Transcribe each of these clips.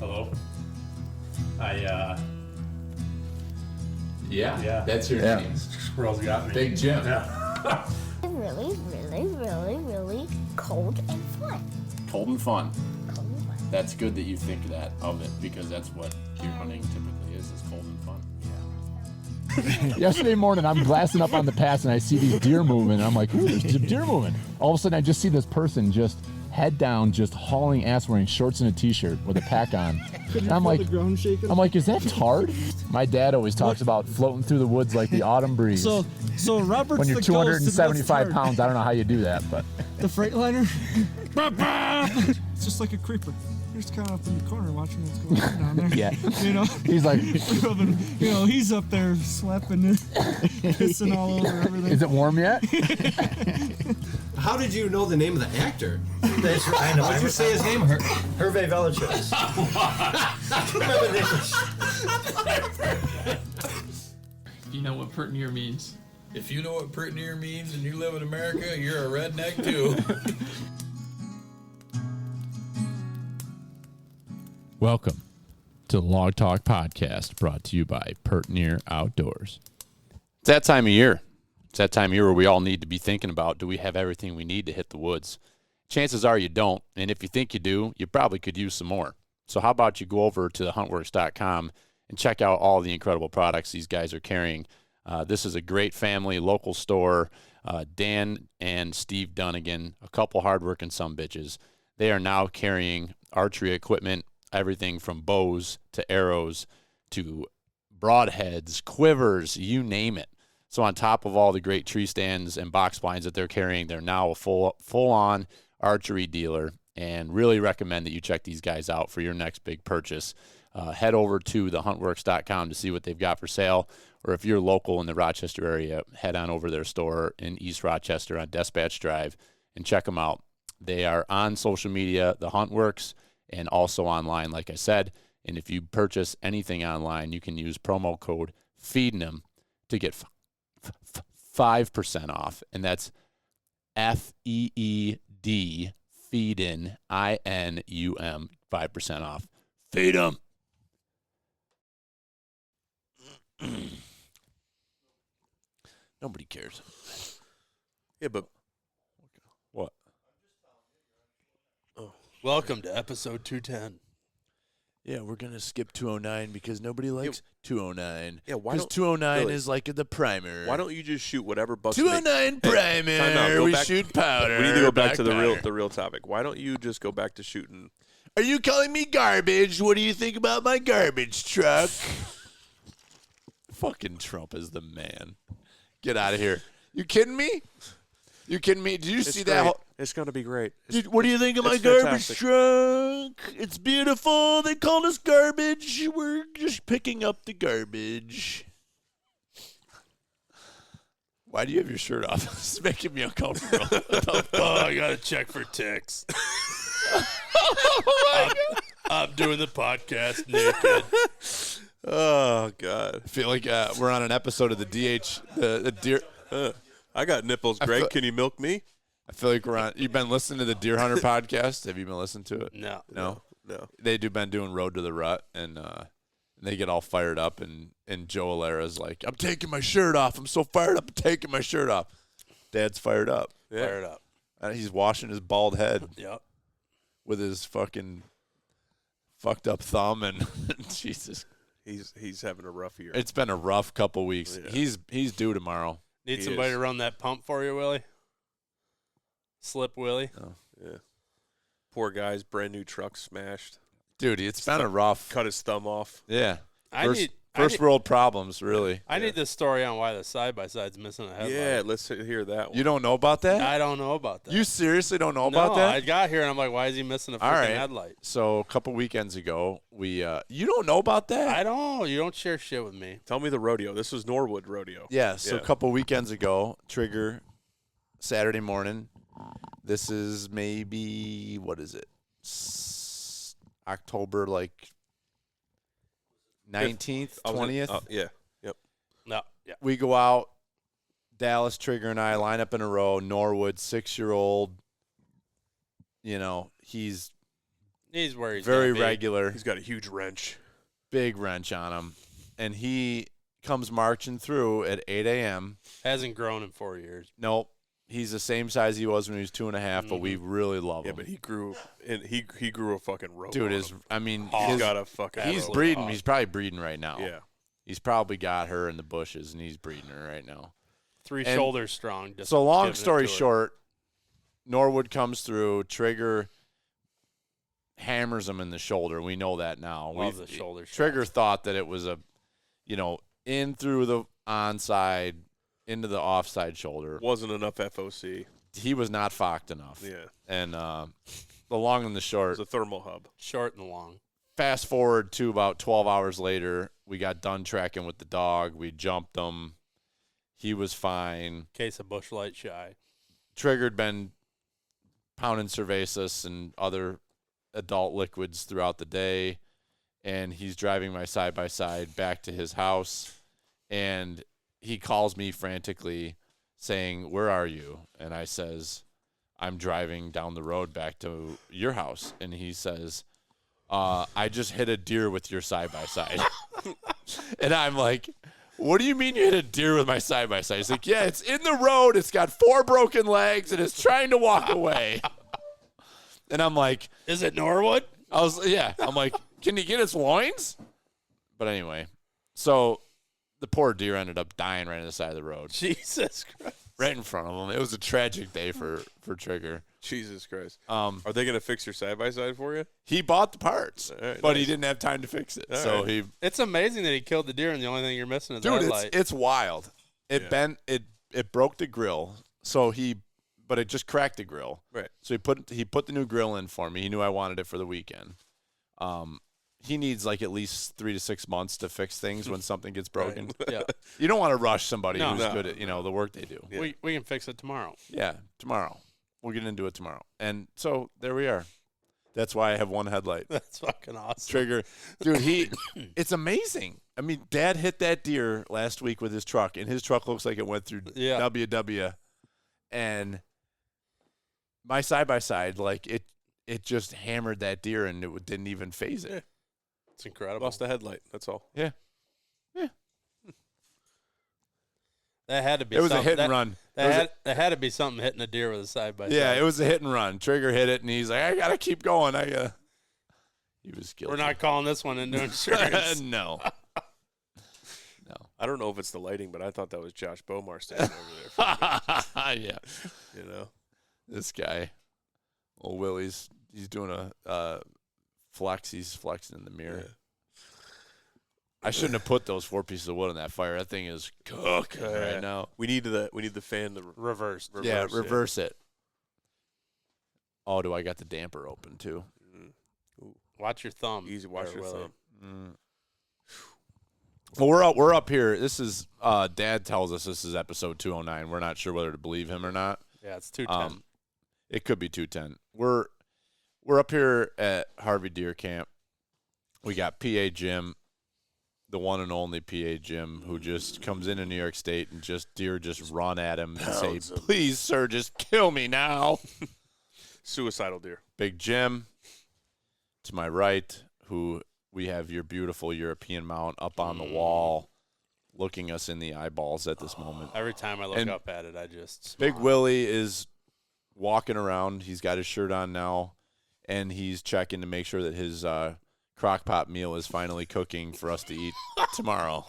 Hello. Yeah, that's your name. Squirrels got me. Big Jim. Yeah. Really, really, really, really cold and fun. Cold and fun. Cold and fun. That's good that you think that of it, because that's what deer hunting typically is cold and fun. Yesterday morning, I'm glassing up on the pass, and I see these deer moving, and I'm like, ooh, there's deer moving. All of a sudden, I just see this person just head down, just hauling ass, wearing shorts and a t-shirt with a pack on. And I'm like, is that Tard? My dad always talks about floating through the woods like the autumn breeze. So Robert's when you're the 275 pounds, I don't know how you do that, but. The Freightliner? It's just like a creeper. You're just kind of up in the corner watching what's going on down there. Yeah. You know? He's like, he's up there slapping it, pissing all over everything. is it warm yet? How did you know the name of the actor? I know. Why did you say his name? Hervé Villechaize. You know what pert near means. If you know what pert near means and you live in America, you're a redneck too. Welcome to the Log Talk Podcast, brought to you by Pert Near Outdoors. It's that time of year. It's that time of year where we all need to be thinking about, do we have everything we need to hit the woods? Chances are you don't, and if you think you do, you probably could use some more. So how about you go over to thehuntworks.com and check out all the incredible products these guys are carrying. This is a great family, local store. Dan and Steve Dunnigan, a couple hardworking sumbitches. They are now carrying archery equipment, everything from bows to arrows to broadheads, quivers, you name it. So on top of all the great tree stands and box blinds that they're carrying, they're now a full-on archery dealer, and really recommend that you check these guys out for your next big purchase. Head over to thehuntworks.com to see what they've got for sale, or if you're local in the Rochester area, head on over to their store in East Rochester on Dispatch Drive and check them out. They are on social media, The Huntworks, and also online, like I said. And if you purchase anything online, you can use promo code FEEDIN'Em to get 5% off. And that's FEED, FEEDIN, INUM, 5% off. Feed 'em. Nobody cares. Yeah, but what? Oh, welcome to episode 210. Yeah, we're going to skip 209 because nobody likes 209. Yeah, why because don't 209 really, is like the primer. Why don't you just shoot whatever bus 209 primer. We shoot powder. We need to go back to the real topic. Why don't you just go back to shooting? Are you calling me garbage? What do you think about my garbage truck? Fucking Trump is the man. Get out of here. You kidding me? You kidding me? Did you see great. that? It's going to be great. What do you think of my garbage truck? It's beautiful. They called us garbage. We're just picking up the garbage. Why do you have your shirt off? This is making me uncomfortable. I got to check for ticks. I'm doing the podcast naked. Oh, God. I feel like we're on an episode of the the deer. I got nipples, Greg. Can you milk me? I feel like we're on. You've been listening to the Deer Hunter podcast. Have you been listening to it? No. They been doing Road to the Rut, and they get all fired up, and Joe Alera's like, I'm taking my shirt off. I'm so fired up. I'm taking my shirt off. Dad's fired up. Yeah. Fired up. And he's washing his bald head. Yep. With his fucking fucked up thumb, and Jesus. He's having a rough year. It's been a rough couple weeks. Yeah. He's due tomorrow. Need somebody to run that pump for you, Willie? Slip Willie? Oh. Yeah. Poor guy's brand new truck smashed. Dude, it's been a rough. Cut his thumb off. Yeah. First world problems, really. I need the story on why the side-by-side's missing a headlight. Yeah, let's hear that one. You don't know about that? I don't know about that. You seriously don't know about that? No, I got here and I'm like, why is he missing a freaking headlight? So a couple weekends ago, you don't know about that? I don't. You don't share shit with me. Tell me the rodeo. This was Norwood Rodeo. Yeah, so a couple weekends ago, Trigger, Saturday morning. This is maybe, what is it? October, like 19th, 20th? Yeah. Yep. No. Yeah. We go out, Dallas, Trigger, and I line up in a row. Norwood, 6-year-old. You know, he's He's where he's very gonna be. regular. He's got a huge wrench. Big wrench on him. And he comes marching through at 8 a.m. Hasn't grown in 4 years. Nope. He's the same size he was when he was 2.5, but we really love him. Yeah, but he grew and he grew a fucking rope. Dude, he's got a fucking he's rope. breeding. He's probably breeding right now. Yeah. He's probably got her in the bushes, and he's breeding her right now. 3 shoulders strong. Just so long giving it story to her. short, Norwood comes through. Trigger hammers him in the shoulder. We know that now. Love the shoulder Trigger shots. thought that it was in through the onside, into the offside shoulder. Wasn't enough FOC. He was not focked enough. Yeah. And the long and the short. It was a thermal hub. Short and long. Fast forward to about 12 hours later, we got done tracking with the dog. We jumped him. He was fine. Case of bush light shy. Trigger'd been pounding Cervasis and other adult liquids throughout the day, and he's driving my side-by-side back to his house, and he calls me frantically saying, "Where are you?" And I says, "I'm driving down the road back to your house." And he says, "I just hit a deer with your side-by-side." And I'm like, "What do you mean you hit a deer with my side-by-side?" He's like, "Yeah, it's in the road. It's got 4 broken legs, and it's trying to walk away." And I'm like, "Is it Norwood?" I'm like, "Can you get its loins?" But anyway, so the poor deer ended up dying right on the side of the road. Jesus Christ. Right in front of him. It was a tragic day for Trigger. Jesus Christ. Are they going to fix your side-by-side for you? He bought the parts, right, but nice. he didn't have time to fix it. All so right. he It's amazing that he killed the deer, and the only thing you're missing is the headlight. it's wild. It bent it broke the grill. So but it just cracked the grill. Right. So he put the new grill in for me. He knew I wanted it for the weekend. He needs like at least 3 to 6 months to fix things when something gets broken. Yeah. You don't want to rush somebody No. who's No. good at the work they do. Yeah. We can fix it tomorrow. Yeah, tomorrow. We'll get into it tomorrow. And so there we are. That's why I have one headlight. That's fucking awesome. Trigger. Dude, it's amazing. I mean, Dad hit that deer last week with his truck, and his truck looks like it went through WW. And my side-by-side, like, it just hammered that deer, and it didn't even phase it. Yeah. It's incredible. Lost the headlight. That's all. Yeah. That had to be. It was a something- hit and run. That had to be something hitting a deer with a side by side. Yeah, it was a hit and run. Trigger hit it, and he's like, "I gotta keep going. He was guilty. We're not calling this one into insurance. No. I don't know if it's the lighting, but I thought that was Josh Bomar standing over there. Yeah. You know, this guy, old Willie's, he's doing a flex. He's flexing in the mirror. Yeah. I shouldn't have put those 4 pieces of wood on that fire. That thing is cooking right now. We need the fan to reverse. Yeah, reverse it. Oh, do I got the damper open too? Watch your thumb. Easy, watch your thumb. Well, we're up here. This is Dad tells us this is episode 209. We're not sure whether to believe him or not. Yeah, it's 210. It could be 210. We're up here at Harvey Deer Camp. We got PA Jim, the one and only PA Jim, who just comes into New York State and deer just run at him and say, "Please, sir, just kill me now." Suicidal deer. Big Jim to my right, who we have your beautiful European mount up on the wall, looking us in the eyeballs at this moment. Every time I look up at it, I just smile. Big Willie is walking around. He's got his shirt on now, and he's checking to make sure that his crock pot meal is finally cooking for us to eat tomorrow.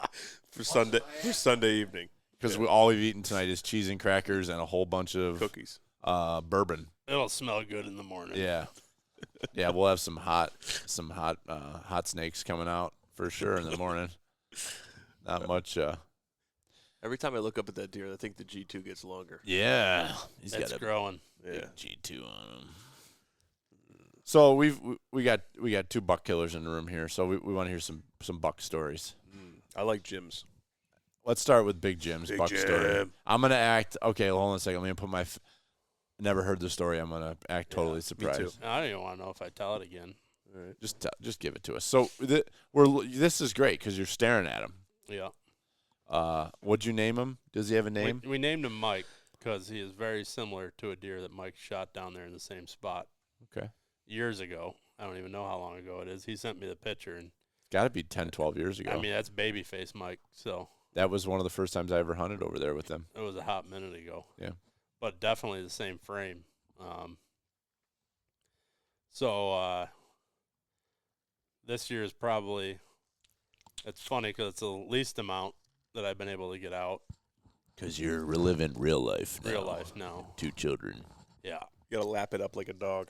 for Sunday evening. Because all we've eaten tonight is cheese and crackers and a whole bunch of cookies, bourbon. It'll smell good in the morning. Yeah, yeah. We'll have some hot snakes coming out for sure in the morning. Not much. Every time I look up at that deer, I think the G2 gets longer. Yeah, It's growing. Yeah, G2 on him. So we got 2 buck killers in the room here. So we want to hear some buck stories. I like Jim's. Let's start with Big Jim's Big buck Jim. story. I'm gonna act okay. Hold on a second. Let me put my. Never heard the story. I'm gonna act totally surprised. too. I don't even want to know if I tell it again. All right. Just give it to us. So this is great because you're staring at him. Yeah. What'd you name him? Does he have a name? We named him Mike because he is very similar to a deer that Mike shot down there in the same spot. Okay. Years ago. I don't even know how long ago it is. He sent me the picture, and Got to be 10, 12 years ago. I mean, that's babyface Mike. So that was one of the first times I ever hunted over there with them. it was a hot minute ago. Yeah. But definitely the same frame. So this year is probably, it's funny because it's the least amount that I've been able to get out. Because you're reliving real life now. Real life now. 2 children. Yeah. You gotta lap it up like a dog.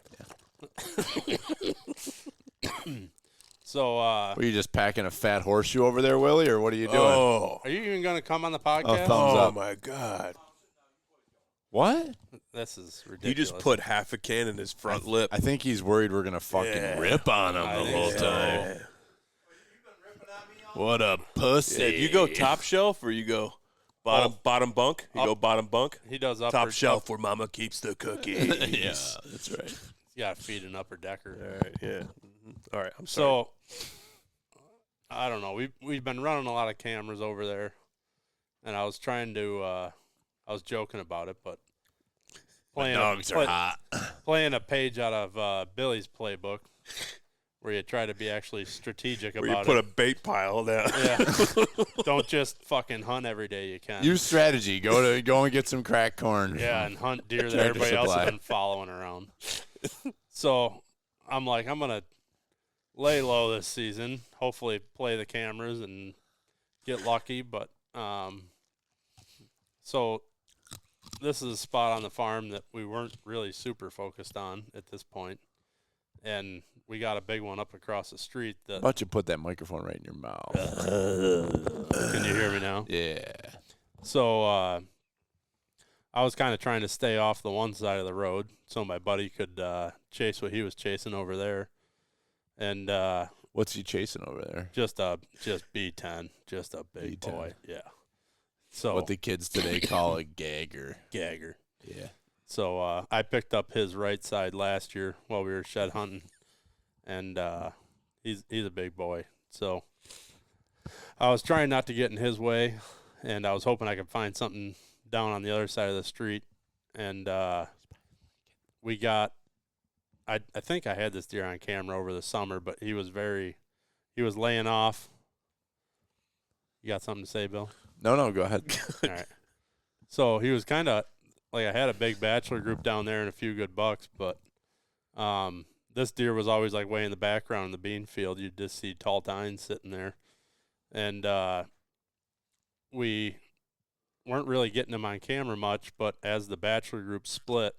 So, Were you just packing a fat horseshoe over there, Willie, or what are you doing? Oh, are you even going to come on the podcast? thumbs up. my God! What? This is ridiculous. He just put half a can in his front lip. I think he's worried we're going to fucking rip on him I the think whole so. time. What a pussy. Yeah, do you go top shelf or you go bottom bunk? You go bottom bunk. He does upper Top shelf where Mama keeps the cookies. Yeah, that's right. You got to feed an upper decker. All right. Yeah. All right. I'm sorry. So, I don't know. We've been running a lot of cameras over there, and I was trying to. I was joking about it, but Dogs are hot. playing a page out of Billy's playbook, where you try to be actually strategic Where you about put it. a bait pile down. Yeah. Don't just fucking hunt every day you can. Use strategy. Go and get some crack corn. Yeah, and hunt deer that Tractor everybody else Supply. has been following around. So I'm like, I'm gonna lay low this season. Hopefully, play the cameras and get lucky. But so this is a spot on the farm that we weren't really super focused on at this point, and we got a big one up across the street. How That about you put that microphone right in your mouth? can you hear me now? Yeah. So I was kind of trying to stay off the one side of the road so my buddy could chase what he was chasing over there. And What's he chasing over there? just B10, just a big B10. boy. Yeah. So What the kids today call a gagger. Gagger. Yeah. So I picked up his right side last year while we were shed hunting, and he's a big boy. So I was trying not to get in his way, and I was hoping I could find something down on the other side of the street. And we got, I think I had this deer on camera over the summer, but he was laying off. You got something to say, Bill? No, go ahead. All right. So he was kind of like, I had a big bachelor group down there and a few good bucks, but this deer was always like way in the background in the bean field. You'd just see tall tines sitting there. And we weren't really getting him on camera much, but as the bachelor group split,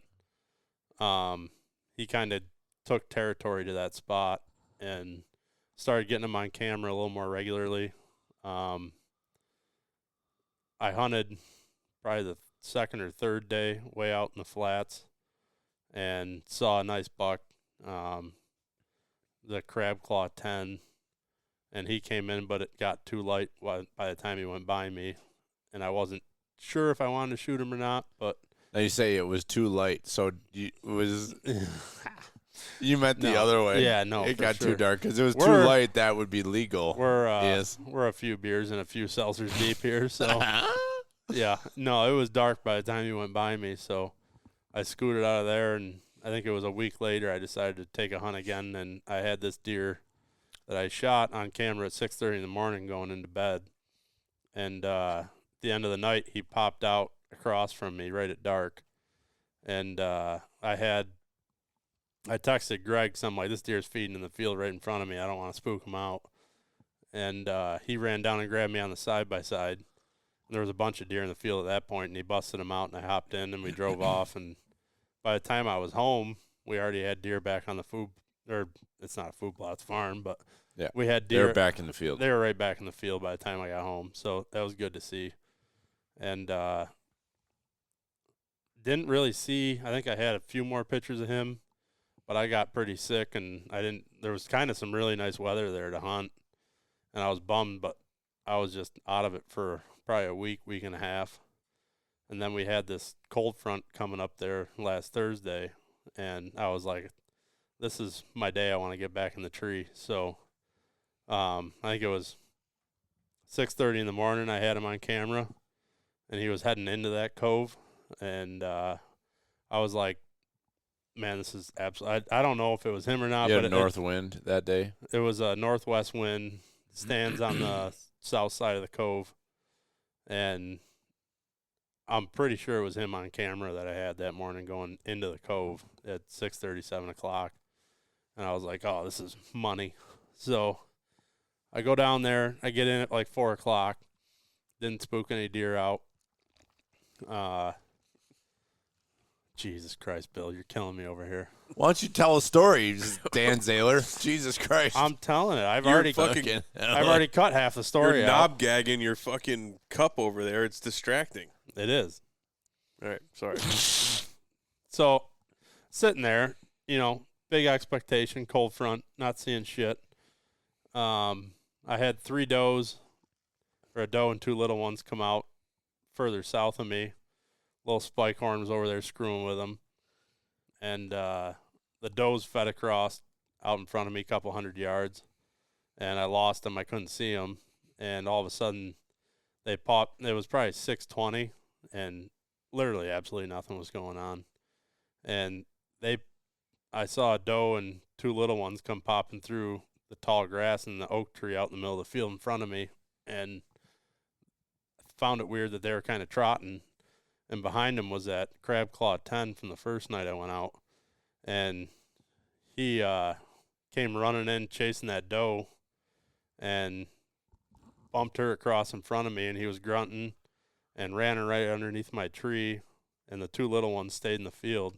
he kind of took territory to that spot and started getting him on camera a little more regularly. I hunted probably the second or third day way out in the flats and saw a nice buck, the crab claw 10, and he came in, but it got too light by the time he went by me, and I wasn't sure if I wanted to shoot him or not, but Now you say it was too light, so you meant the No. other way. Yeah, no, It for got sure. too dark because it was too We're- light. That would be legal. Yes. we're a few beers and a few seltzers deep here, so yeah, no, it was dark by the time he went by me, so I scooted out of there, and I think it was a week later I decided to take a hunt again, and I had this deer that I shot on camera at 6:30 in the morning going into bed, and at the end of the night he popped out across from me right at dark, and I texted Greg something like, this deer's feeding in the field right in front of me, I don't want to spook him out, and he ran down and grabbed me on the side-by-side. There was a bunch of deer in the field at that point, and he busted them out, and I hopped in, and we drove off. And by the time I was home, we already had deer back on the food, or it's not a food plot, it's farm, but Yeah. we had They deer. were back in the field. They were right back in the field by the time I got home, so that was good to see. And didn't really see, I think I had a few more pictures of him, but I got pretty sick, and there was kind of some really nice weather there to hunt, and I was bummed, but I was just out of it for probably a week and a half. And then we had this cold front coming up there last Thursday, and I was like, this is my day. I want to get back in the tree. So I think it was 6:30 in the morning. I had him on camera, and he was heading into that cove. And I was like, man, this is absolutely. I don't know if it was him or not, You but had a north wind that day. it was a northwest wind. Stands on the south side of the cove, and I'm pretty sure it was him on camera that I had that morning going into the cove at 6:30, 7 o'clock. And I was like, oh, this is money. So I go down there. I get in at like 4 o'clock. Didn't spook any deer out. Jesus Christ, Bill, you're killing me over here. Why don't you tell a story, Dan Zaylor? Jesus Christ. I'm telling it. I've You're already fucking- I've already cut half the story You're out. knob gagging your fucking cup over there. It's distracting. It is. All right, sorry. So sitting there, big expectation, cold front, not seeing shit. I had 3 does, or a doe and 2 little ones come out further south of me. Little spike horn was over there screwing with them. And the does fed across out in front of me a couple 100 yards. And I lost them. I couldn't see them. And all of a sudden, they popped. It was probably 6:20, and literally absolutely nothing was going on. And I saw a doe and 2 little ones come popping through the tall grass and the oak tree out in the middle of the field in front of me, and found it weird that they were kind of trotting. And behind him was that crab claw 10 from the first night I went out. And he came running in, chasing that doe, and bumped her across in front of me, and he was grunting and ran her right underneath my tree, and the 2 little ones stayed in the field.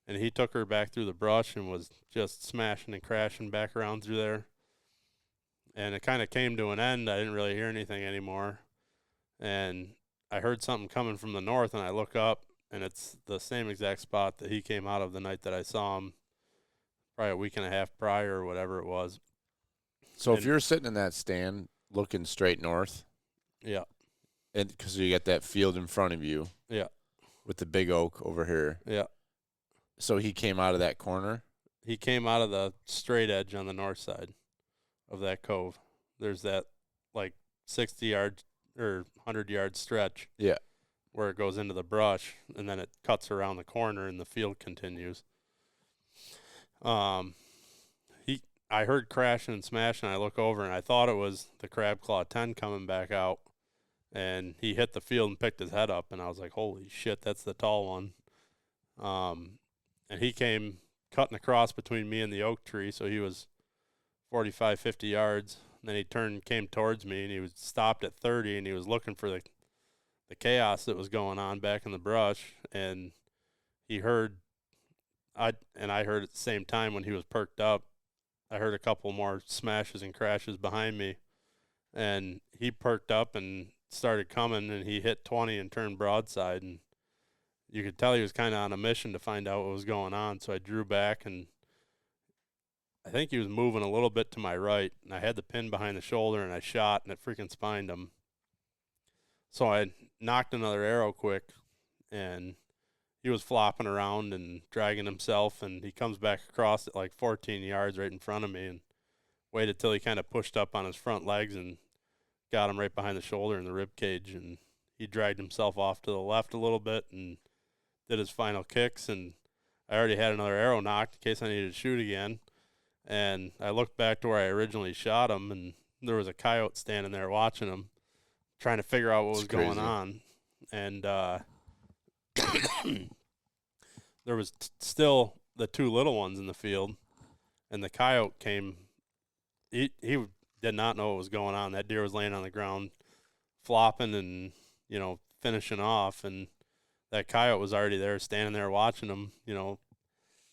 And he took her back through the brush and was just smashing and crashing back around through there. And it kind of came to an end. I didn't really hear anything anymore. And I heard something coming from the north, and I look up, and it's the same exact spot that he came out of the night that I saw him, probably a week and a half prior or whatever it was. So if you're sitting in that stand looking straight north, yeah, and because you got that field in front of you, yeah, with the big oak over here, yeah. So he came out of that corner? He came out of the straight edge on the north side of that cove. There's that, like, 60-yard or 100-yard stretch. Yeah. Where it goes into the brush, and then it cuts around the corner, and the field continues. I heard crashing and smashing. I look over, and I thought it was the crab claw 10 coming back out, and he hit the field and picked his head up, and I was like, holy shit, that's the tall one. And he came cutting across between me and the oak tree, so he was 45, 50 yards. And then he came towards me, and he was stopped at 30, and he was looking for the chaos that was going on back in the brush. And he heard, I heard at the same time when he was perked up, I heard a couple more smashes and crashes behind me. And he perked up and started coming, and he hit 20 and turned broadside. And you could tell he was kind of on a mission to find out what was going on. So I drew back, and I think he was moving a little bit to my right, and I had the pin behind the shoulder, and I shot, and it freaking spined him. So I knocked another arrow quick, and he was flopping around and dragging himself, and he comes back across at like 14 yards right in front of me, and waited till he kind of pushed up on his front legs and got him right behind the shoulder in the rib cage, and he dragged himself off to the left a little bit and did his final kicks, and I already had another arrow knocked in case I needed to shoot again. And I looked back to where I originally shot him, and there was a coyote standing there watching him, trying to figure out what was going on. And there was still the 2 little ones in the field, and the coyote came. He did not know what was going on. That deer was laying on the ground, flopping and, finishing off, and that coyote was already there, standing there watching him,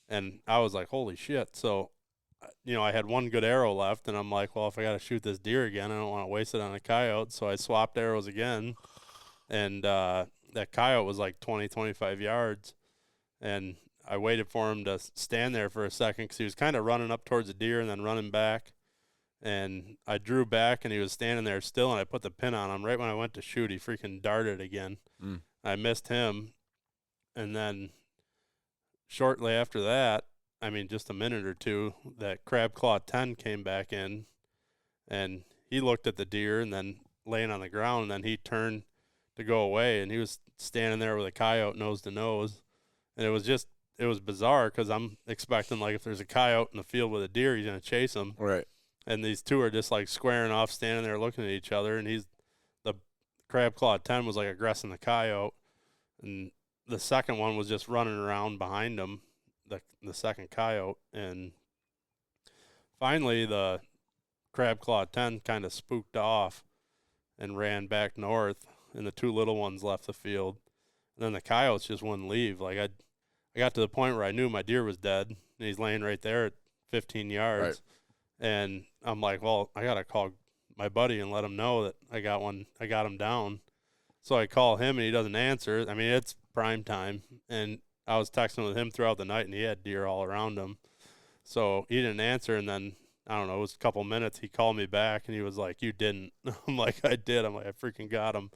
and I was like, holy shit. So, I had one good arrow left, and I'm like, well, if I got to shoot this deer again, I don't want to waste it on a coyote. So I swapped arrows again, and that coyote was like 20, 25 yards, and I waited for him to stand there for a second because he was kind of running up towards the deer and then running back, and I drew back, and he was standing there still, and I put the pin on him. Right when I went to shoot, he freaking darted again. I missed him, and then shortly after that, just a minute or two, that crab claw 10 came back in, and he looked at the deer and then laying on the ground, and then he turned to go away, and he was standing there with a coyote nose to nose, and it it was bizarre because I'm expecting, like, if there's a coyote in the field with a deer, he's going to chase him. Right. And these two are just, like, squaring off, standing there looking at each other. And the crab claw 10 was, like, aggressing the coyote. And the second one was just running around behind him, the second coyote. And finally, the crab claw 10 kind of spooked off and ran back north, and the two little ones left the field. And then the coyotes just wouldn't leave. Like, I got to the point where I knew my deer was dead, and he's laying right there at 15 yards. Right. And I'm like, well, I got to call my buddy and let him know that I got him down. So I call him, and he doesn't answer. I mean, it's prime time, and I was texting with him throughout the night, and he had deer all around him. So he didn't answer, and then, I don't know, it was a couple minutes. He called me back, and he was like, you didn't. I'm like, I did. I'm like, I freaking got him.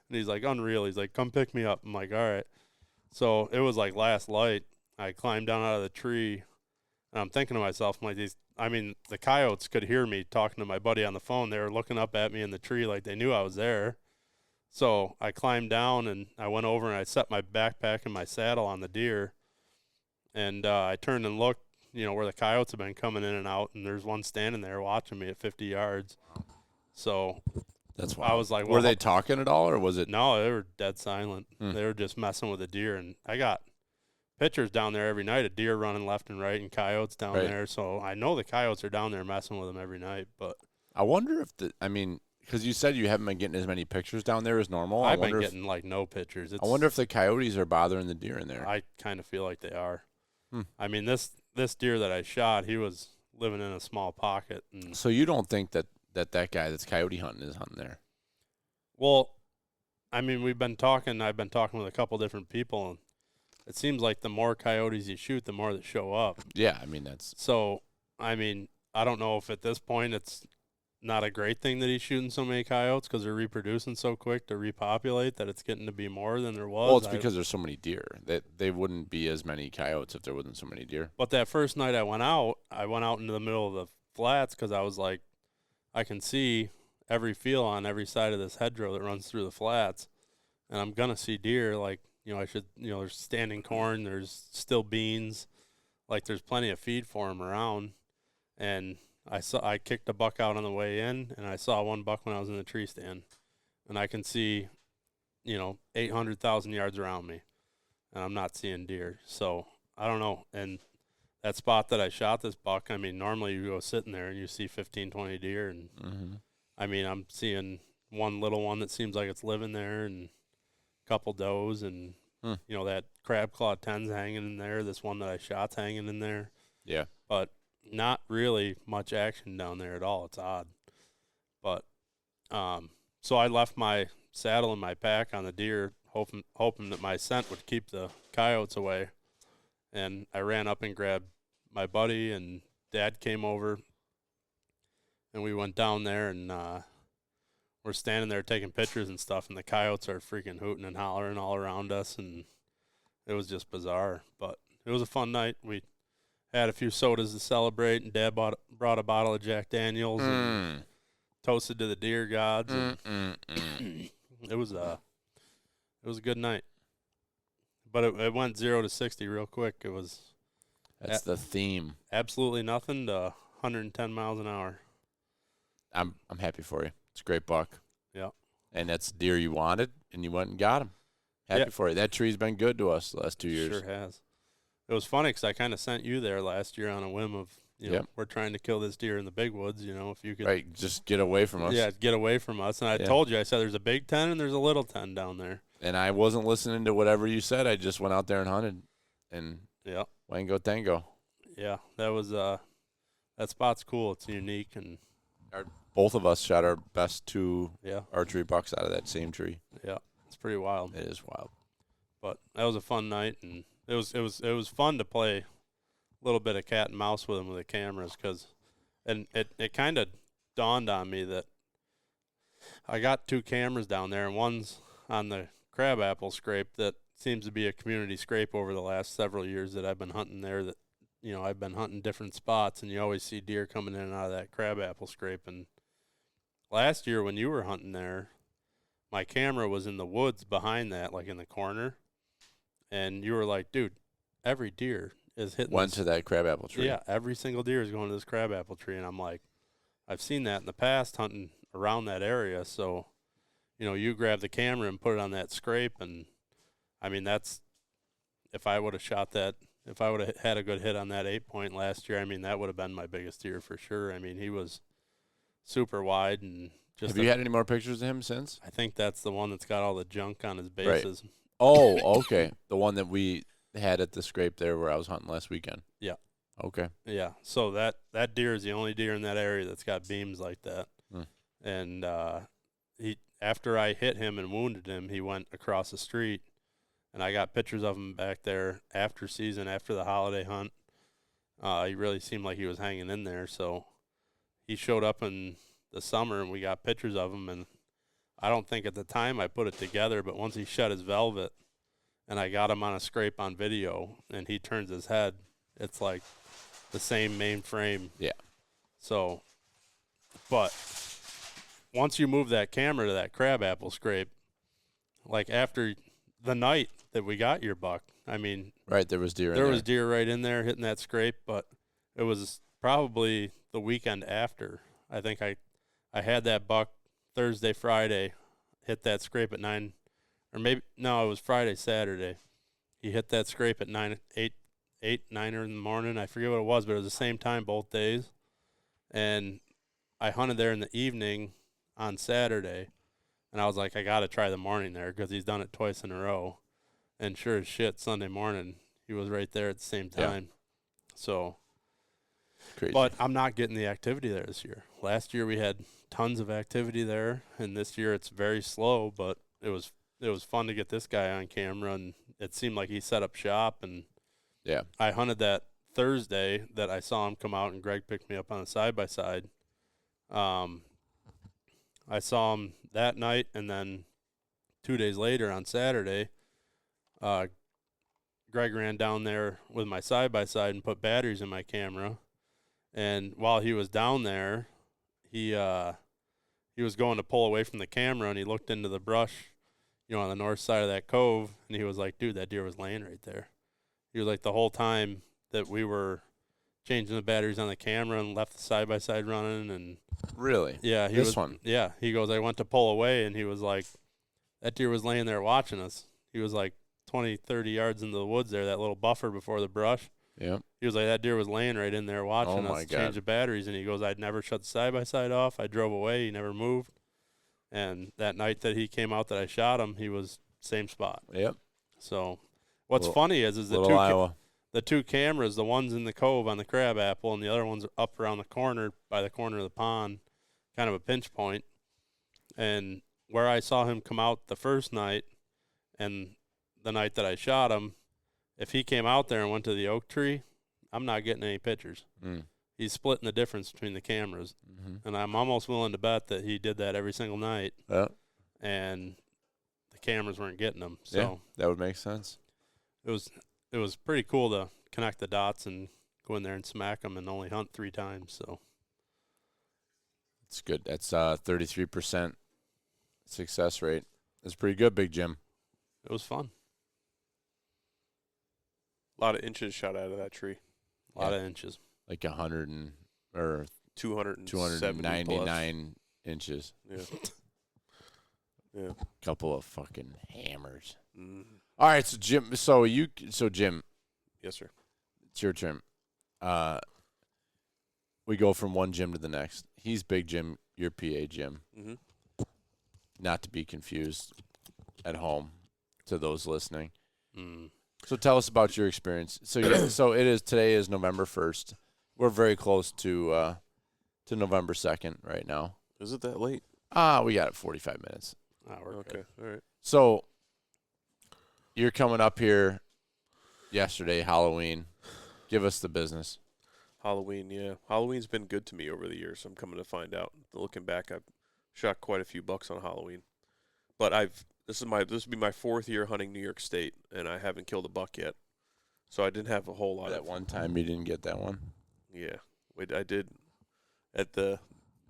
And he's like, unreal. He's like, come pick me up. I'm like, all right. So it was like last light. I climbed down out of the tree, and I'm thinking to myself, I'm like, the coyotes could hear me talking to my buddy on the phone. They were looking up at me in the tree like they knew I was there. So I climbed down, and I went over, and I set my backpack and my saddle on the deer. And I turned and looked, where the coyotes have been coming in and out, and there's one standing there watching me at 50 yards. So that's wild. I was like, were they talking at all, or was it? No, they were dead silent. They were just messing with the deer, and I got pictures down there every night of deer running left and right and coyotes down there. So I know the coyotes are down there messing with them every night. But I wonder if because you said you haven't been getting as many pictures down there as normal. I've been getting like no pictures. I wonder if the coyotes are bothering the deer in there. I kind of feel like they are. I mean, this deer that I shot, he was living in a small pocket. And so you don't think that guy that's coyote hunting is hunting there? Well, I mean, I've been talking with a couple different people, and it seems like the more coyotes you shoot, the more that show up. Yeah, I mean, that's... So, I mean, I don't know if at this point it's not a great thing that he's shooting so many coyotes because they're reproducing so quick to repopulate that it's getting to be more than there was. Well, it's because there's so many deer. They wouldn't be as many coyotes if there wasn't so many deer. But that first night I went out into the middle of the flats because I was like, I can see every field on every side of this hedgerow that runs through the flats, and I'm going to see deer. Like, there's standing corn, there's still beans, like there's plenty of feed for them around. And I kicked a buck out on the way in, and I saw one buck when I was in the tree stand, and I can see, 800,000 yards around me, and I'm not seeing deer. So I don't know. And that spot that I shot this buck, I mean, normally you go sitting there and you see 15, 20 deer, and I mean, I'm seeing one little one that seems like it's living there, and a couple does, and that crab claw 10's hanging in there. This one that I shot's hanging in there. Yeah, but not really much action down there at all. It's odd. But so I left my saddle and my pack on the deer, hoping that my scent would keep the coyotes away. And I ran up and grabbed my buddy, and Dad came over, and we went down there, and we're standing there taking pictures and stuff, and the coyotes are freaking hooting and hollering all around us, and it was just bizarre. But it was a fun night. We had a few sodas to celebrate, and Dad brought a bottle of Jack Daniels and toasted to the deer gods. And it was a good night. But it went 0 to 60 real quick. It was that's the theme. Absolutely nothing to 110 miles an hour. I'm happy for you. It's a great buck. Yeah. And that's deer you wanted, and you went and got him. Happy for you. That tree's been good to us the last 2 years. Sure has. It was funny because I kind of sent you there last year on a whim of, we're trying to kill this deer in the big woods, if you could. Right, just get away from us. Yeah, get away from us. And I told you, I said there's a big 10 and there's a little 10 down there. And I wasn't listening to whatever you said. I just went out there and hunted. And Wango Tango. Yeah, that was that spot's cool. It's unique, and both of us shot our best 2 Yeah. archery bucks out of that same tree. Yeah, it's pretty wild. It is wild. But that was a fun night, and it was fun to play a little bit of cat and mouse with them with the cameras, and it kind of dawned on me that I got 2 cameras down there, and one's on the crabapple scrape that seems to be a community scrape over the last several years that I've been hunting there. That I've been hunting different spots, and you always see deer coming in and out of that crabapple scrape. And last year when you were hunting there, my camera was in the woods behind that, like in the corner. And you were like, dude, every deer is hitting. Went to that crabapple tree. Yeah, every single deer is going to this crabapple tree, and I'm like, I've seen that in the past hunting around that area. So, you grab the camera and put it on that scrape, and I mean that's if I would have shot that. If I would have had a good hit on that 8-point last year, I mean, that would have been my biggest deer for sure. I mean, he was super wide and just. Have you had any more pictures of him since? I think that's the one that's got all the junk on his bases. Right. Oh, okay. The one that we had at the scrape there where I was hunting last weekend. Yeah. Okay. Yeah. So that deer is the only deer in that area that's got beams like that. And he after I hit him and wounded him, he went across the street. And I got pictures of him back there after the holiday hunt. He really seemed like he was hanging in there. So he showed up in the summer, and we got pictures of him. And I don't think at the time I put it together, but once he shut his velvet and I got him on a scrape on video and he turns his head, it's like the same main frame. Yeah. So, but once you move that camera to that crabapple scrape, like after the night that we got your buck, I mean, right, there was deer. There was deer right in there hitting that scrape, but it was probably the weekend after. I think I had that buck Thursday, Friday, hit that scrape at 9, or maybe no, it was Friday, Saturday. He hit that scrape at 9 in the morning. I forget what it was, but it was the same time both days. And I hunted there in the evening on Saturday. And I was like, I got to try the morning there because he's done it twice in a row. And sure as shit, Sunday morning, he was right there at the same time. Yeah. So, crazy. But I'm not getting the activity there this year. Last year we had tons of activity there, and this year it's very slow, but it was fun to get this guy on camera, and it seemed like he set up shop. And yeah, I hunted that Thursday that I saw him come out, and Greg picked me up on a side-by-side. I saw him that night, and then 2 days later on Saturday, Greg ran down there with my side-by-side and put batteries in my camera. And while he was down there, he was going to pull away from the camera, and he looked into the brush, on the north side of that cove, and he was like, dude, that deer was laying right there. He was like, the whole time that we were changing the batteries on the camera and left the side-by-side running. And really? Yeah. He goes, I went to pull away, and he was like, that deer was laying there watching us. He was like 20, 30 yards into the woods there, that little buffer before the brush. Yeah. He was like, that deer was laying right in there watching us change the batteries. And he goes, I'd never shut the side-by-side off. I drove away. He never moved. And that night that he came out that I shot him, he was same spot. Yep. So what's funny is the two cameras, the one's in the cove on the crabapple, and the other one's up around the corner by the corner of the pond, kind of a pinch point. And where I saw him come out the first night and the night that I shot him, if he came out there and went to the oak tree, I'm not getting any pictures. He's splitting the difference between the cameras. And I'm almost willing to bet that he did that every single night. And the cameras weren't getting them. So yeah, that would make sense. It was pretty cool to connect the dots and go in there and smack them and only hunt 3 times. So it's good. That's 33% success rate. That's pretty good, Big Jim. It was fun. A lot of inches shot out of that tree. A lot of inches. Like 100 or 299 inches. Yeah. Yeah. Couple of fucking hammers. All right, so Jim. So Jim. Yes, sir. It's your turn. We go from one Jim to the next. He's Big Jim. You're PA Jim. Not to be confused at home to those listening. So tell us about your experience. So today is November 1st. We're very close to November 2nd right now. Is it that late? We got it 45 minutes. We're okay. good. All right. So you're coming up here yesterday, Halloween. Give us the business. Halloween, yeah. Halloween's been good to me over the years. I'm coming to find out. Looking back, I've shot quite a few bucks on Halloween. But this will be my 4th year hunting New York State, and I haven't killed a buck yet. So I didn't have a whole lot. That one time you didn't get that one? Yeah. I did at the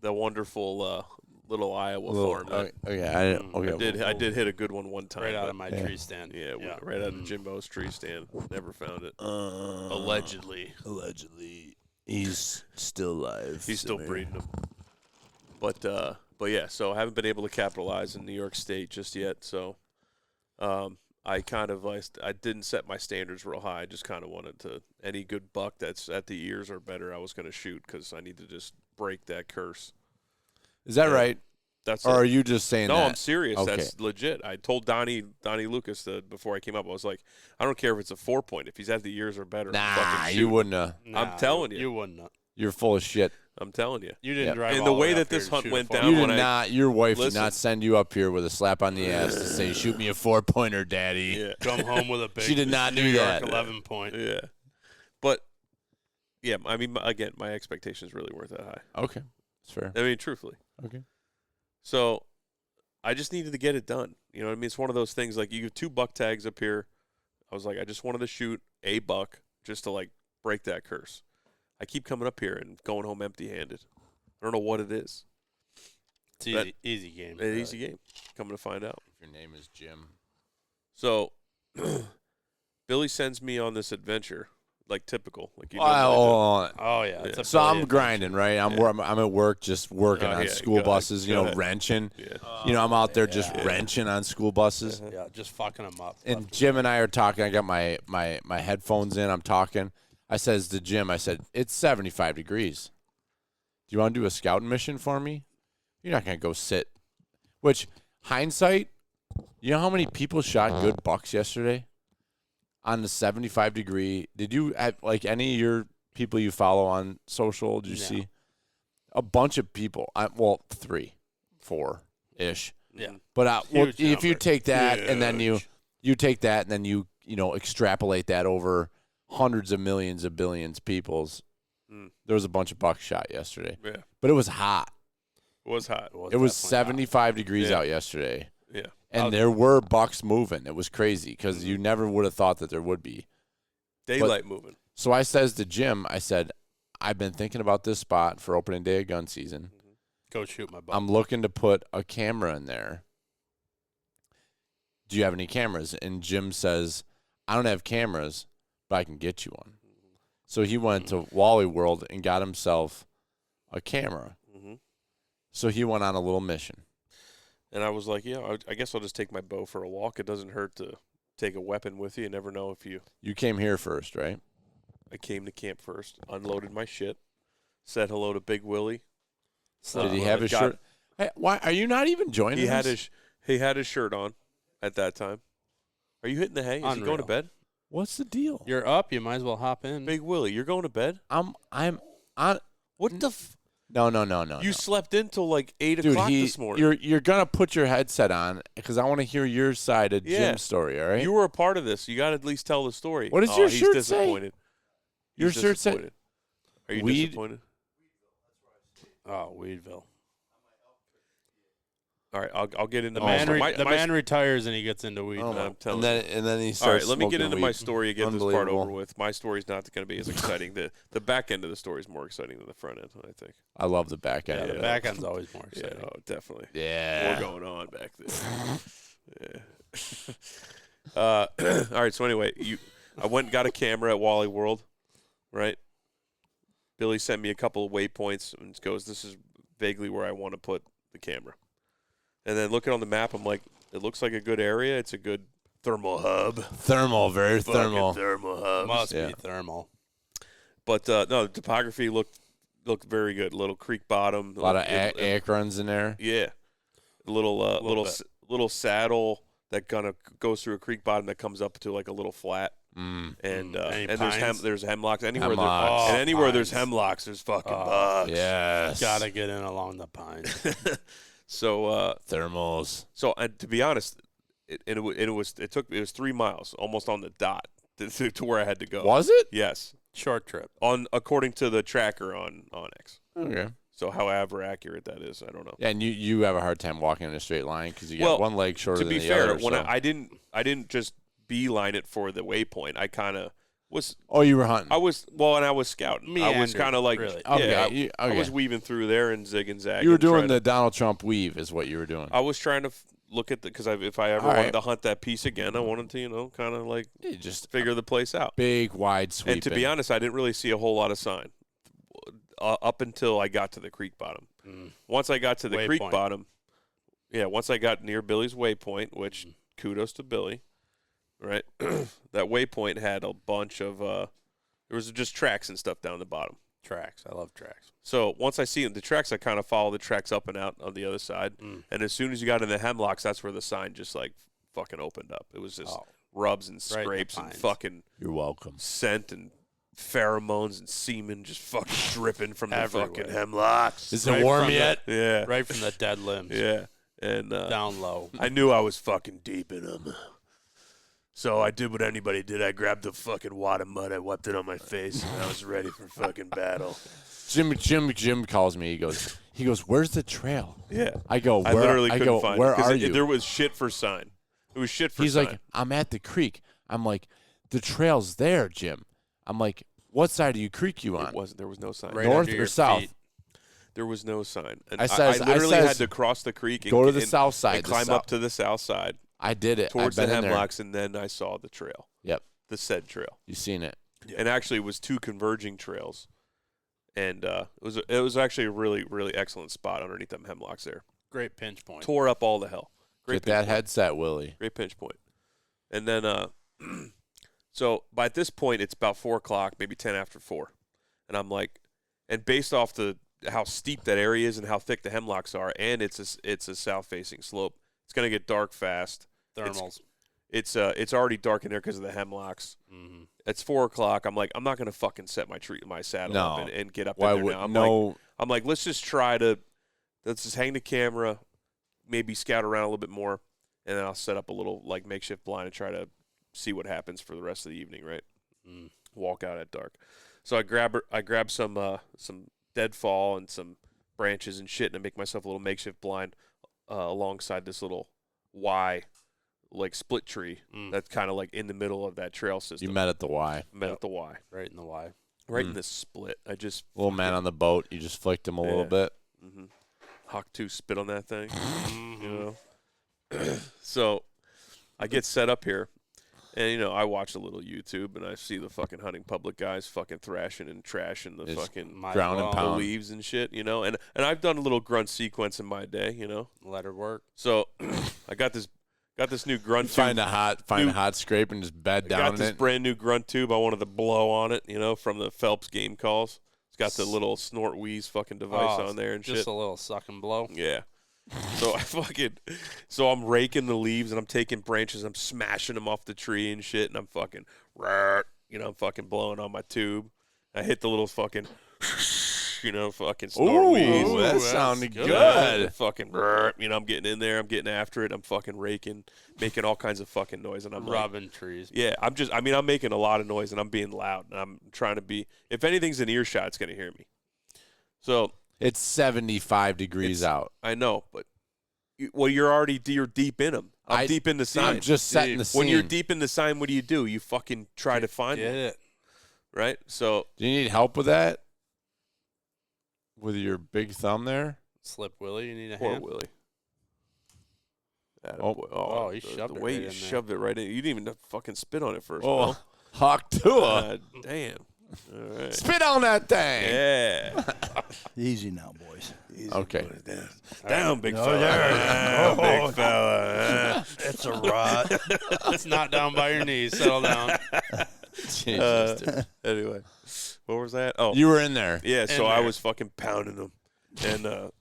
wonderful little Iowa farm. I did hit a good one time. Right out of my tree stand. Yeah, right out of Jimbo's tree stand. Never found it. Allegedly. He's still alive. He's still breeding them. But yeah, so I haven't been able to capitalize in New York State just yet. So I didn't set my standards real high. I just kind of wanted to, any good buck that's at the ears or better, I was going to shoot because I need to just break that curse. Is that right? That's or are you just saying that? No, I'm serious. Okay. That's legit. I told Donnie Lucas before I came up, I was like, I don't care if it's a 4-point. If he's at the ears or better, nah, you wouldn't have. I'm telling you. You wouldn't have. You're full of shit. I'm telling you. You didn't drive and all the the way way that up here this to hunt shoot went a down. You did when not. Your wife Listen. did not send you up here with a slap on the ass to say, "Shoot me a 4-pointer, Daddy." Yeah. Come home with a big. She did not New do York that. 11-point. Yeah. But yeah, I mean, again, my expectations really weren't that high. Okay, that's fair. I mean, truthfully. Okay. So I just needed to get it done. You know what I mean? It's one of those things like you have 2 buck tags up here. I was like, I just wanted to shoot a buck just to like break that curse. I keep coming up here and going home empty-handed. I don't know what it is. It's easy game. An easy game. Coming to find out. If your name is Jim. So Billy sends me on this adventure, like typical. Like you know, Oh yeah. It's a So I'm brilliant grinding, right? I'm at work, just working on school buses. You know, wrenching. Yeah. You know, I'm out there just wrenching on school buses. Yeah, just fucking them up. And Jim and I are talking. I got my headphones in. I'm talking. I says to Jim, I said, it's 75 degrees. Do you want to do a scouting mission for me? You're not going to go sit. Which, hindsight, you know how many people shot good bucks yesterday on the 75 degree? Did you, like any of your people you follow on social, did you see? A bunch of people. 3, 4-ish. Yeah. But if you take that and then you take that and then you extrapolate that over hundreds of millions of billions peoples. There was a bunch of bucks shot yesterday. Yeah. But it was hot. It was hot. It was 75 degrees out yesterday. Yeah. And there were bucks moving. It was crazy because you never would have thought that there would be. Daylight moving. So I says to Jim, I said, I've been thinking about this spot for opening day of gun season. Go shoot my buck. I'm looking to put a camera in there. Do you have any cameras? And Jim says, I don't have cameras, but I can get you one. So he went to Wally World and got himself a camera. So he went on a little mission. And I was like, yeah, I guess I'll just take my bow for a walk. It doesn't hurt to take a weapon with you. You never know if you... You came here first, right? I came to camp first, unloaded my shit, said hello to Big Willie. Did he have his shirt? Hey, why are you not even joining he us? He had his shirt on at that time. Are you hitting the hay? Is he going to bed? What's the deal? You're up. You might as well hop in. Big Willie, you're going to bed? I'm on. What the? No. You slept in till like 8 Dude, o'clock this morning. You're gonna put your headset on because I want to hear your side of Jim's story. All right. You were a part of this. You got to at least tell the story. What does your he's shirt disappointed. say? Your He's shirt disappointed. Are you disappointed? Oh, Weedville. All right, I'll get into the man retires and he gets into Weedville. I'm telling and then he All starts. right, let me get into my weed. story and get this part over with. My story's not going to be as exciting. The back end of the story is more exciting than the front end, I think. I love the back end. Yeah, the back end's always more exciting. Yeah, definitely. Yeah. More going on back there. Yeah. All right, so anyway, I went and got a camera at Wally World, right? Billy sent me a couple of waypoints and goes, this is vaguely where I want to put the camera. And then looking on the map, I'm like, it looks like a good area. It's a good thermal hub. Very thermal. Thermal hub. Must be thermal. But no, the topography looked very good. Little creek bottom. A lot of egg runs in there. Yeah. Little saddle that kind of goes through a creek bottom that comes up to like a little flat. And there's hemlocks anywhere. Anywhere there's hemlocks, there's fucking bucks. Yes. Gotta get in along the pines. So thermals. So to be honest, it was 3 miles, almost on the dot to where I had to go. Was it? Yes. Short trip. According to the tracker on Onyx. Okay. So however accurate that is, I don't know. Yeah, and you have a hard time walking in a straight line because you got one leg shorter than the other. To be fair, when I didn't just beeline it for the waypoint. I kind of was. Oh, you were hunting. I was and I was scouting. I was kind of like, really? I was weaving through there and zig and zag. You were doing the Donald Trump weave, is what you were doing. I was trying to look at because if I ever wanted to hunt that piece again, I wanted to, kind of like just figure the place out. Big, wide sweep. And to be honest, I didn't really see a whole lot of sign up until I got to the creek bottom. Once I got to the creek bottom, once I got near Billy's waypoint, which kudos to Billy, right? That waypoint had a bunch of there was just tracks and stuff down the bottom. Tracks. I love tracks. So once I see the tracks, I kind of follow the tracks up and out on the other side. And as soon as you got in the hemlocks, that's where the sign just like fucking opened up. It was just rubs and scrapes and fucking you're welcome scent and pheromones and semen just fucking dripping from the fucking hemlocks. Is it warm yet? Yeah. Right from the dead limbs. Yeah. And down low. I knew I was fucking deep in them. So I did what anybody did. I grabbed the fucking wad of mud. I wiped it on my face, and I was ready for fucking battle. Jim calls me. He goes, "Where's the trail?" Yeah. I go, "Where?" I literally couldn't find "Where it, 'cause are you?" There was shit for sign. It was shit for He's sign. like, "I'm at the creek." I'm like, "The trail's there, Jim." I'm like, "What side of you creek you on?" It wasn't. There was no sign. Right North under or your south? feet. There was no sign. And I literally says, had to cross the creek and go to the south side. and climb up to the south side I did it. towards the I've been in there. hemlocks, and then I saw the trail. Yep. The said trail. You seen it? And actually, it was two converging trails, and it was actually a really, really excellent spot underneath them hemlocks there. Great pinch point. Tore up all the hell. Great Get that pinch point. headset, Willie. Great pinch point. And then, so by this point, it's about 4 o'clock, maybe 10 after 4. And I'm like, and based off how steep that area is and how thick the hemlocks are, and it's a south-facing slope, it's going to get dark fast. Thermals. It's already dark in there because of the hemlocks. Mm-hmm. It's 4 o'clock. I'm like, I'm not going to fucking set my saddle up and get up Why in there would now. I'm like, let's just hang the camera, maybe scout around a little bit more, and then I'll set up a little like makeshift blind and try to see what happens for the rest of the evening, right? Walk out at dark. So I grab some deadfall and some branches and shit, and I make myself a little makeshift blind alongside this little Y like split tree that's kind of like in the middle of that trail system. You met at the Y. At the Y. Right in the Y. Right in this split. I just little man on the boat. You just flicked him a little bit. Mm-hmm. Hawk 2 spit on that thing. You know. So I get set up here, and I watch a little YouTube, and I see the fucking hunting public guys fucking thrashing and trashing the fucking ground and pound leaves and shit, and I've done a little grunt sequence in my day, Let her work. So I got this new grunt tube. Find a hot scrape and just bed down in it. Got this brand new grunt tube. I wanted to blow on it, from the Phelps game calls. It's got the little snort wheeze fucking device on there and just shit. a little suck and blow. Yeah. So I'm raking the leaves and I'm taking branches, I'm smashing them off the tree and shit, and I'm fucking, I'm fucking blowing on my tube. I hit the little fucking, fucking snort wheeze. Ooh, that sounded good. Fucking, I'm getting in there, I'm getting after it, I'm fucking raking, making all kinds of fucking noise, and I'm rubbing trees. Yeah, I'm making a lot of noise and I'm being loud, and I'm trying to be. If anything's in earshot, it's gonna hear me. So. It's 75 degrees out. I know, but you're deep in them. I'm deep in the sign. I'm just setting the scene. When you're deep in the sign, what do? You fucking try to find it, right? So, do you need help with that? With your big thumb there? Slip Willie, you need a poor hand? Willie. He shoved it the way right you in shoved it right in. You didn't even fucking spit on it first. Oh, Hawk 2. Damn. All right. Spit on that thing. Yeah. Easy now, boys. Easy, okay. Boys. Down, big fella. Big fella. It's a rot. It's not down by your knees. Settle down. Jesus, anyway, what was that? Oh, you were in there. Yeah, so I was fucking pounding them and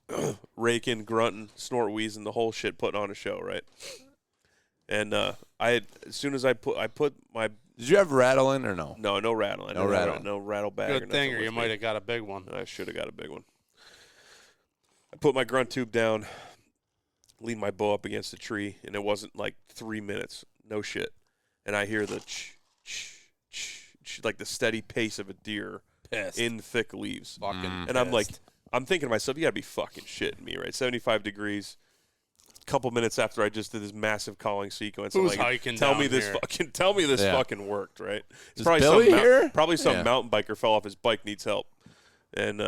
raking, grunting, snort wheezing, the whole shit, putting on a show, right? And as soon as I put my. Did you have rattling or no? No rattling. No rattle. No rattle bag. Good thing, or you might have got a big one. I should have got a big one. I put my grunt tube down, leaned my bow up against the tree, and it wasn't like 3 minutes. No shit. And I hear the like the steady pace of a deer in thick leaves. Fucking and I'm like, I'm thinking to myself, you gotta be fucking shitting me, right? 75 degrees. couple minutes after I just did this massive calling sequence. Who's I'm like, hiking tell down me this here? tell me this Yeah. fucking worked, right? It's Is probably Billy some here? probably some Yeah. mountain biker fell off his bike, needs help, and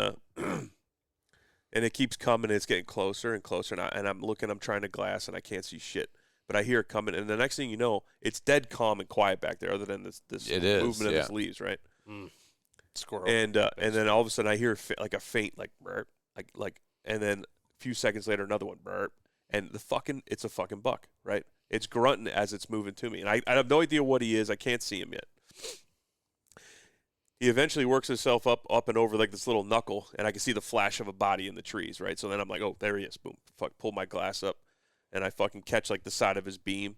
and it keeps coming. And it's getting closer and closer, and I'm looking. I'm trying to glass, and I can't see shit. But I hear it coming, and the next thing you know, it's dead calm and quiet back there, other than this It is, movement yeah. of his leaves, right? Squirrel. And then all of a sudden I hear like a faint like burp, like, and then a few seconds later another one burp, and it's a fucking buck, right? It's grunting as it's moving to me, and I have no idea what he is. I can't see him yet. He eventually works himself up and over like this little knuckle, and I can see the flash of a body in the trees, right? So then I'm like, oh, there he is. Boom. Pull my glass up, and I fucking catch like the side of his beam,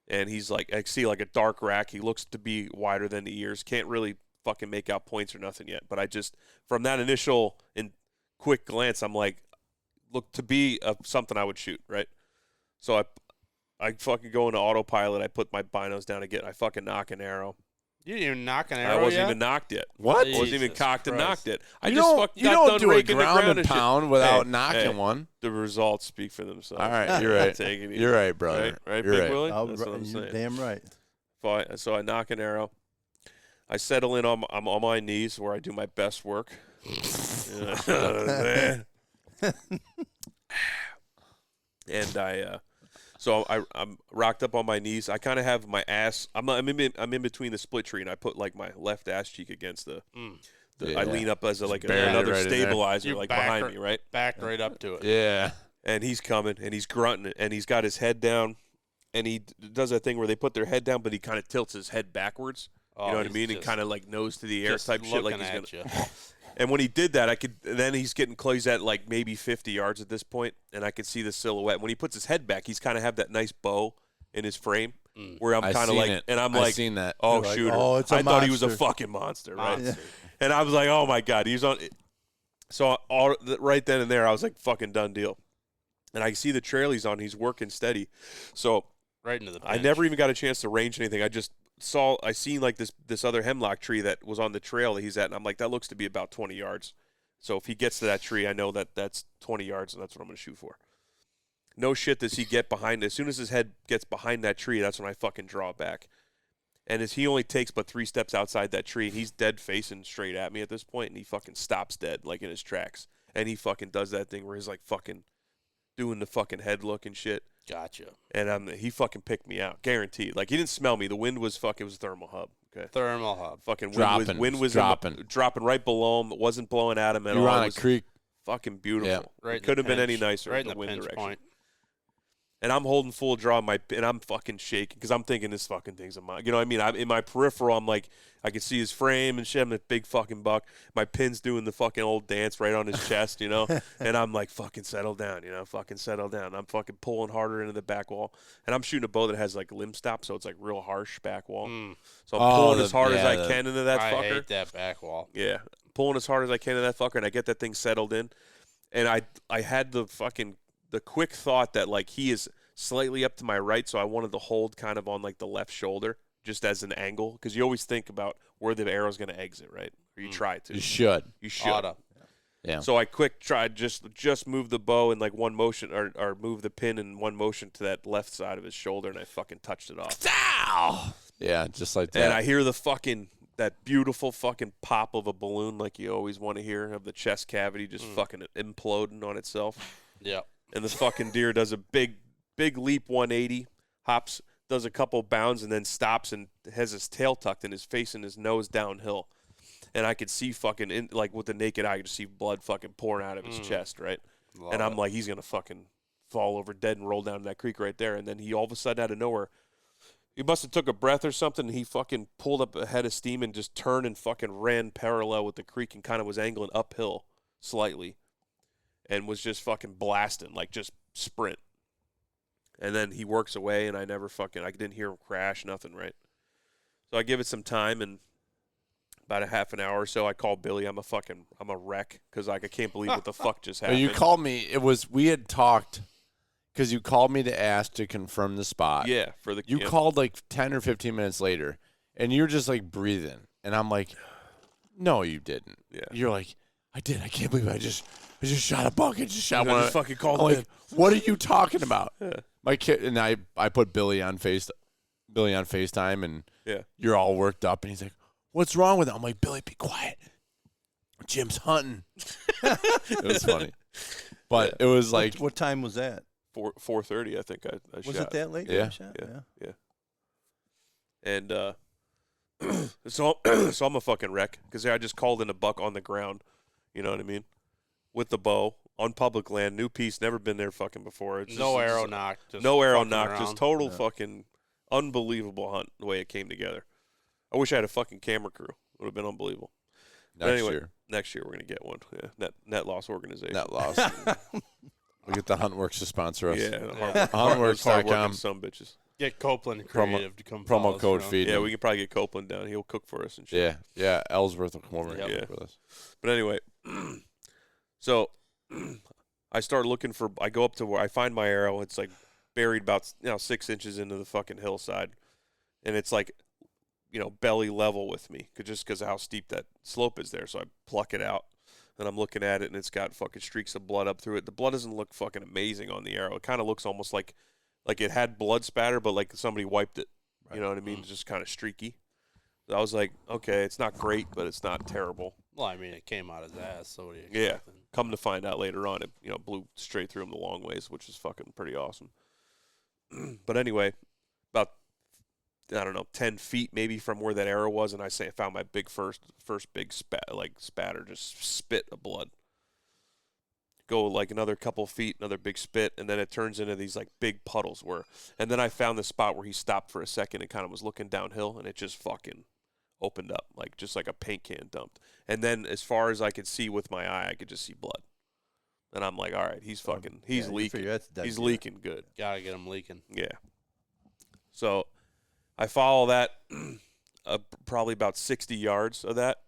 and he's like, I see like a dark rack. He looks to be wider than the ears. Can't really fucking make out points or nothing yet, but I just, from that initial and quick glance, I'm like, look to be something I would shoot, right? So I fucking go into autopilot. I put my binos down again. I fucking knock an arrow. You didn't even knock an arrow I wasn't yet? even knocked yet. What? I wasn't even Jesus cocked and Christ. knocked it. I You just don't, fucking you got don't done do a raking the ground ground and shit. pound without Hey, knocking one. The results speak for themselves. All right, you're right. Take it easy. You're right, brother. Right, You're Big right. Willie? Oh, That's what I'm you're saying. damn right. So I knock an arrow. I settle in I'm on my knees where I do my best work. And so I'm rocked up on my knees. I kind of have my ass. I'm in between the split tree, and I put like my left ass cheek against the. Yeah. I lean up as buried another right in there. stabilizer, You like back behind her- me, right? Backed right up to it. Yeah. And he's coming, and he's grunting, and he's got his head down, and he does that thing where they put their head down, but he kind of tilts his head backwards. Oh, You know what I he's mean? And just- kind of like nose to the air Just type shit, like looking he's gonna. at you. And when he did that, then he's getting close. He's at like maybe 50 yards at this point, and I could see the silhouette. When he puts his head back, he's kind of have that nice bow in his frame, where I'm I kind of seen like, it. and I'm I like, seen that. oh, You're like, shooter. oh, it's a I thought he was a monster. fucking monster, right? Monster. And I was like, oh my god, he's on. So right then and there, I was like, fucking done deal. And I see the trail he's on. He's working steady. So Right into the I bench. never even got a chance to range anything. I seen like this other hemlock tree that was on the trail that he's at, and I'm like, that looks to be about 20 yards. So if he gets to that tree, I know that that's 20 yards, and that's what I'm going to shoot for. No shit does he get behind. As soon as his head gets behind that tree, that's when I fucking draw back. And he only takes but 3 steps outside that tree, and he's dead facing straight at me at this point, and he fucking stops dead, like in his tracks. And he fucking does that thing where he's like fucking doing the fucking head look and shit. Gotcha. And he fucking picked me out, guaranteed. Like, he didn't smell me. The wind was it was a thermal hub. Okay. Thermal hub. Fucking Dropping. wind was Dropping. dropping right below him. It wasn't blowing at him at You all. were on It a was creek. fucking beautiful. Yeah. Right. It in the couldn't have been any pinch. nicer Right in the wind pinch direction. point. And I'm holding full draw, and I'm fucking shaking because I'm thinking this fucking thing's a mine. You know what I mean? In my peripheral, I'm like, I can see his frame and shit. I'm a big fucking buck. My pin's doing the fucking old dance right on his chest, you know? And I'm like, fucking settle down, you know? Fucking settle down. I'm fucking pulling harder into the back wall. And I'm shooting a bow that has like limb stop, so it's like real harsh back wall. So I'm pulling as hard as I can into that I fucker. hate that back wall. Yeah, pulling as hard as I can in that fucker, and I get that thing settled in. And I had the quick thought that like he is slightly up to my right, so I wanted to hold kind of on like the left shoulder just as an angle, because you always think about where the arrow's going to exit, right? Or you try to. You should. You should. Oughta. Yeah. So I tried just move the bow in like one motion, or move the pin in one motion to that left side of his shoulder, and I fucking touched it off. Ow! Yeah, just like that. And I hear that beautiful fucking pop of a balloon, like you always want to hear, of the chest cavity just fucking imploding on itself. Yep. And the fucking deer does a big leap 180, hops, does a couple bounds, and then stops and has his tail tucked and his face and his nose downhill. And I could see fucking, like with the naked eye, I could see blood fucking pouring out of his chest, right? And I'm like, he's going to fucking fall over dead and roll down that creek right there. And then he all of a sudden out of nowhere, he must have took a breath or something, and he fucking pulled up a head of steam and just turned and fucking ran parallel with the creek and kind of was angling uphill slightly and was just fucking blasting, like just sprint. And then he works away, and I didn't hear him crash, nothing, right? So I give it some time, and about a half an hour or so, I call Billy. I'm a wreck, because like I can't believe what the fuck just happened. You called me. We had talked, because you called me to ask to confirm the spot. Yeah, for the You camp. called like 10 or 15 minutes later, and you're just like breathing. And I'm like, no, you didn't. Yeah. You're like, I did. I can't believe I just I just shot a buck. I just shot I one. just fucking called I'm it like, what are you talking about? Yeah. My kid and I put Billy on FaceTime, and Yeah. you're all worked up, and he's like, "What's wrong with it?" I'm like, "Billy, be quiet. Jim's hunting." It was funny, but it was like, what time was that? 4:30, I think I Was shot. it that late? Yeah. Yeah. And so I'm a fucking wreck because I just called in a buck on the ground. You know what I mean? With the bow on public land, new piece, never been there fucking before. It's No just, arrow knock. Just no arrow fucking knock. around. Just total fucking unbelievable hunt the way it came together. I wish I had a fucking camera crew. It would have been unbelievable. But anyway, next year we're gonna get one. Yeah, net loss organization. Net loss. We'll get the Huntworks to sponsor us. Yeah, Huntworks.com. Some bitches. Get Copeland Creative to come follow promo us code around. feed. Yeah, we can probably get Copeland down. He'll cook for us and shit. Yeah. Ellsworth will come over and Yep. cook with us. But anyway, so I start looking for. I go up to where I find my arrow. It's like buried about 6 inches into the fucking hillside, and it's like belly level with me, just because of how steep that slope is there. So I pluck it out, and I'm looking at it, and it's got fucking streaks of blood up through it. The blood doesn't look fucking amazing on the arrow. It kind of looks almost like it had blood spatter, but like somebody wiped it. Right. You know what I mean? It's just kind of streaky. So I was like, okay, it's not great, but it's not terrible. Well, I mean, it came out his ass, so what do you Yeah. expect? Come to find out later on, it blew straight through him the long ways, which is fucking pretty awesome. But anyway, about 10 feet maybe from where that arrow was, and I found my big first big spatter, just spit of blood. Go like another couple feet, another big spit, and then it turns into these like big puddles and then I found the spot where he stopped for a second and kind of was looking downhill, and it just fucking opened up, just like a paint can dumped. And then as far as I could see with my eye, I could just see blood. And I'm like, all right, he's leaking. He's leaking good. Gotta get him leaking. Yeah. So I follow that probably about 60 yards of that.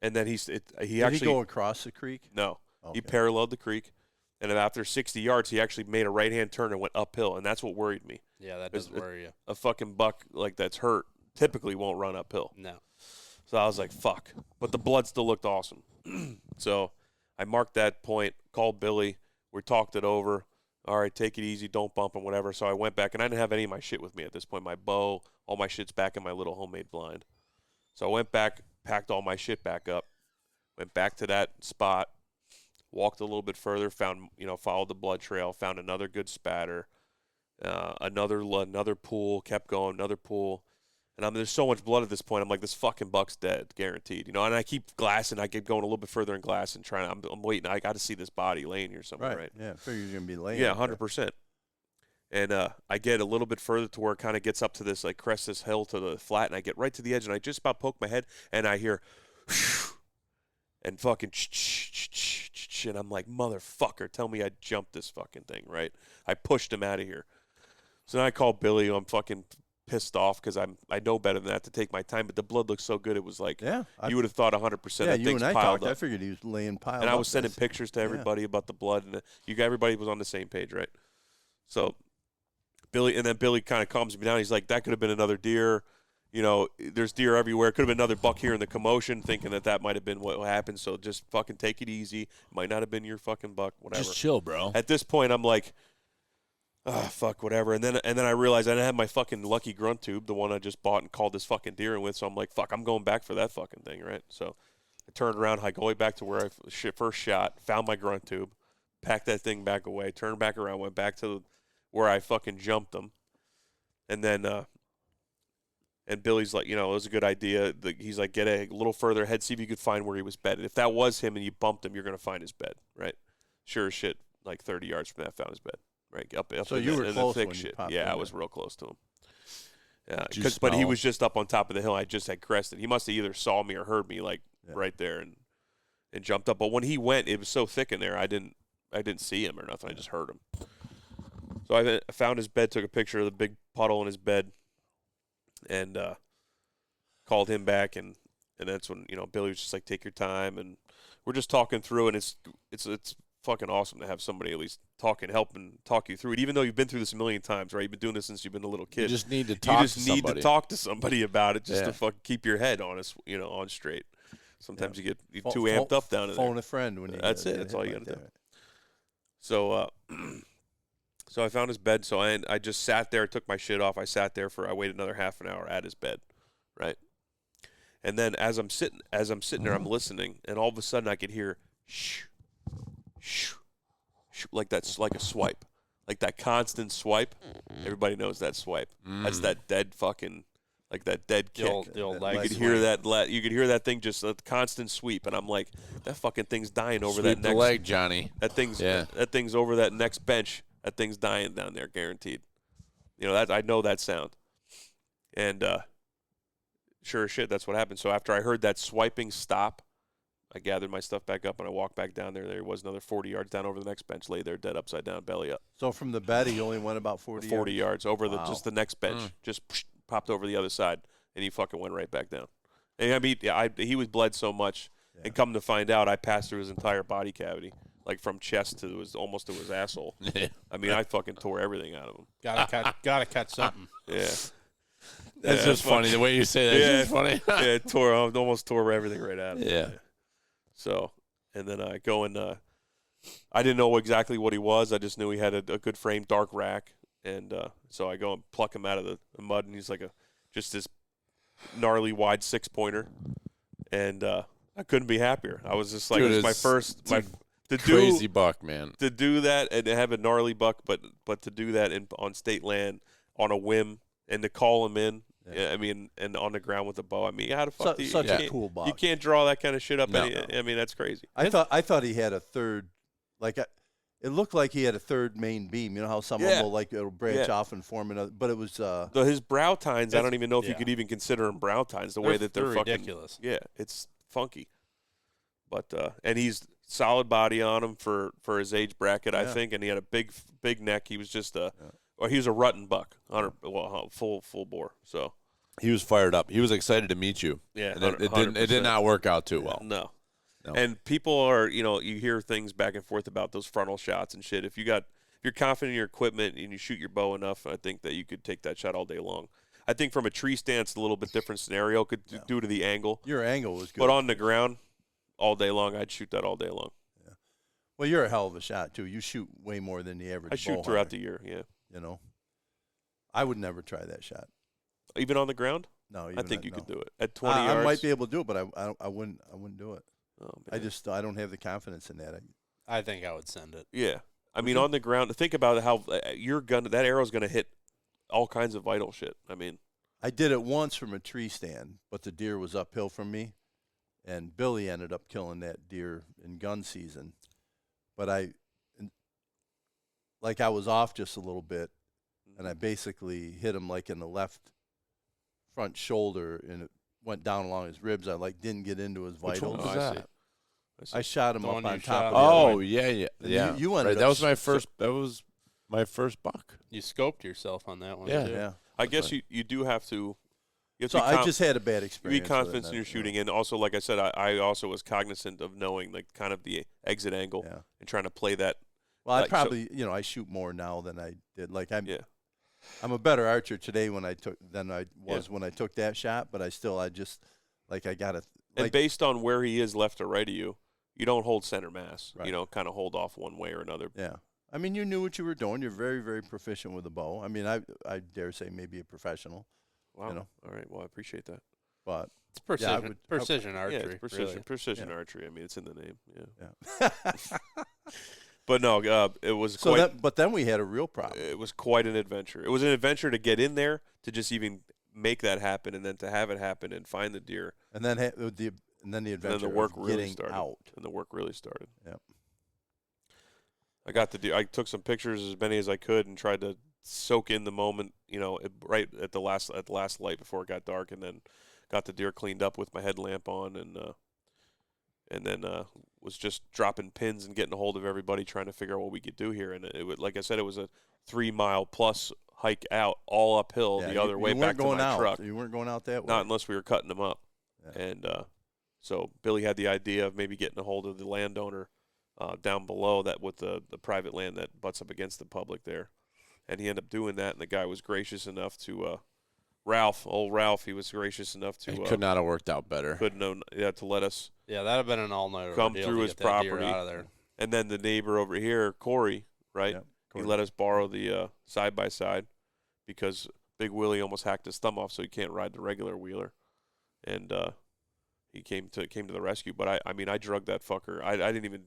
And then Did he go across the creek? No. Okay. He paralleled the creek. And then after 60 yards, he actually made a right-hand turn and went uphill. And that's what worried me. Yeah, that does worry you. A fucking buck like that's hurt typically won't run uphill. No. So I was like, fuck. But the blood still looked awesome. So I marked that point, called Billy. We talked it over. All right, take it easy. Don't bump him, whatever. So I went back, and I didn't have any of my shit with me at this point. My bow, all my shit's back in my little homemade blind. So I went back, packed all my shit back up, went back to that spot, walked a little bit further, followed the blood trail, found another good spatter, another pool, kept going, another pool. And there's so much blood at this point. I'm like, this fucking buck's dead, guaranteed. And I keep glassing. I keep going a little bit further in glass and trying. I'm waiting. I got to see this body laying here somewhere, right? Yeah, I figure you're gonna be laying. Yeah, 100%. And I get a little bit further to where it kind of gets up to this, like, crest this hill to the flat, and I get right to the edge, and I just about poke my head, and I hear, and fucking, and I'm like, motherfucker, tell me I jumped this fucking thing, right? I pushed him out of here. So then I call Billy. I'm fucking pissed off because I know better than that to take my time, but the blood looks so good. It was like, you would have thought 100%. Yeah, that you thing's and I piled talked. up. I figured he was laying piled and up. I was sending pictures to everybody about the blood, and everybody was on the same page, right? So Billy kind of calms me down. He's like, that could have been another deer. There's deer everywhere. Could have been another buck here in the commotion, thinking that might have been what happened. So just fucking take it easy. It might not have been your fucking buck, whatever. Just chill, bro. At this point, I'm like, fuck, whatever. And then I realized I didn't have my fucking lucky grunt tube, the one I just bought and called this fucking deer in with. So I'm like, fuck, I'm going back for that fucking thing, right? So I turned around, hiked all the way back to where I first shot, found my grunt tube, packed that thing back away, turned back around, went back to where I fucking jumped him. And then, and Billy's like, it was a good idea. He's like, get a little further ahead, see if you could find where he was bedded. If that was him and you bumped him, you're going to find his bed, right? Sure as shit, like 30 yards from that, found his bed. Right, up so in you were close the thick when you shit. popped Yeah, in I was there. real close to him. Yeah, but he was just up on top of the hill. I just had crested. He must have either saw me or heard me, right there, and jumped up. But when he went, it was so thick in there, I didn't see him or nothing. I just heard him. So I found his bed, took a picture of the big puddle in his bed, and called him back, and that's when Billy was just like, take your time, and we're just talking through, and it's fucking awesome to have somebody at least help and talk you through it, even though you've been through this a million times, right? You've been doing this since you've been a little kid. You just need to talk to somebody. to talk to somebody about it just to fucking keep your head honest, on straight. Sometimes you get too amped up down in there. Phone a friend when you. That's it. That's all you got to do. So, so I found his bed. So I just sat there, took my shit off. I waited another half an hour at his bed, right? And then as I'm sitting there, I'm listening, and all of a sudden I could hear shh, shh, shh, like that's like a swipe, like that constant swipe. Everybody knows that swipe. That's that dead fucking, like that dead kick. The old you leg could hear that. You could hear that thing just a constant sweep, and I'm like, that fucking thing's dying over Sweep that the next leg, Johnny. That thing's over that next bench. That thing's dying down there, guaranteed. You know that I know that sound, and sure as shit, that's what happened. So after I heard that swiping stop, I gathered my stuff back up and I walked back down there. There was another 40 yards down over the next bench, lay there dead upside down, belly up. So from the bed, he only went about 40 yards over just the next bench, just popped over the other side, and he fucking went right back down. And I mean, he was bled so much, and come to find out, I passed through his entire body cavity, like from chest to almost to his asshole. I mean, I fucking tore everything out of him. Gotta catch something. Yeah. That's just funny. The way you say that is just funny. Yeah, almost tore everything right out of him. Yeah. So, and then I go and I didn't know exactly what he was. I just knew he had a good frame, dark rack. And so I go and pluck him out of the mud, and he's like just this gnarly wide 6-pointer. And I couldn't be happier. I was just like, Dude, it was my first crazy buck, man. To do that and to have a gnarly buck, but to do that on state land on a whim and to call him in. Yeah, I mean, and on the ground with a bow. I mean, how the fuck such a cool buck. You can't draw that kind of shit up. No. I mean, that's crazy. I thought he had a third, like it looked like he had a third main beam. You know how some of them will it'll branch off and form another, but it was his brow tines. I don't even know if you could even consider them brow tines. The way that they're fucking ridiculous. Yeah, it's funky. But and he's solid body on him for his age bracket, I think, and he had a big neck. He was just or he was a rutting buck, full bore. So he was fired up. He was excited to meet you. Yeah, and it did not work out too well. No. And people are, you hear things back and forth about those frontal shots and shit. If you're confident in your equipment and you shoot your bow enough, I think that you could take that shot all day long. I think from a tree stance, a little bit different scenario due to the angle. Your angle was good, but on the ground, all day long, I'd shoot that all day long. Yeah. Well, you're a hell of a shot too. You shoot way more than the average. I shoot throughout the year. Yeah. I would never try that shot. Even on the ground? No, I think you could do it at 20 yards. I might be able to do it, but I wouldn't do it. Oh, man. I don't have the confidence in that. I think I would send it. Yeah, I mean on the ground. Think about how that arrow's gonna hit all kinds of vital shit. I mean, I did it once from a tree stand, but the deer was uphill from me, and Billy ended up killing that deer in gun season. But I was off just a little bit, and I basically hit him like in the left front shoulder, and it went down along his ribs. I didn't get into his vitals. Which one was that? I shot him up on top of yeah. You ended up that was my first. That was my first buck. You scoped yourself on that one. Yeah, too. Yeah. I guess you do have to. So I just had a bad experience. Be confident in your shooting, and also, like I said, I also was cognizant of knowing kind of the exit angle and trying to play that. Well, I probably I shoot more now than I did. I'm a better archer today than I was when I took that shot, but I got to. And based on where he is left or right of you, you don't hold center mass. Right. Kind of hold off one way or another. Yeah. I mean, you knew what you were doing. You're very, very proficient with a bow. I mean, I dare say maybe a professional. Wow. All right. Well, I appreciate that. But it's precision, precision archery. Yeah, it's precision, really. precision archery. I mean, it's in the name. Yeah. But no, it was but then we had a real problem. It was quite an adventure. It was an adventure to get in there, to just even make that happen, and then to have it happen and find the deer. And then the adventure. And then the work really started. Out. And the work really started. Yep. I got the deer. I took some pictures, as many as I could, and tried to soak in the moment. Right at the last light before it got dark, and then got the deer cleaned up with my headlamp on, and then was just dropping pins and getting a hold of everybody, trying to figure out what we could do here. And it would, like I said, it was a 3-mile plus hike out, all uphill the other way back to my truck. You weren't going out that way. Not unless we were cutting them up. Yeah. And so Billy had the idea of maybe getting a hold of the landowner down below that with the private land that butts up against the public there. And he ended up doing that, and the guy was gracious enough to old Ralph, he was gracious enough to. It could not have worked out better. To let us. Yeah, that'd have been an all-nighter. Come through his property. Out of there. And then the neighbor over here, Corey, right? Yep, He let us borrow the side-by-side because Big Willie almost hacked his thumb off, so he can't ride the regular wheeler. And he came to the rescue. But I mean, I drugged that fucker. I didn't even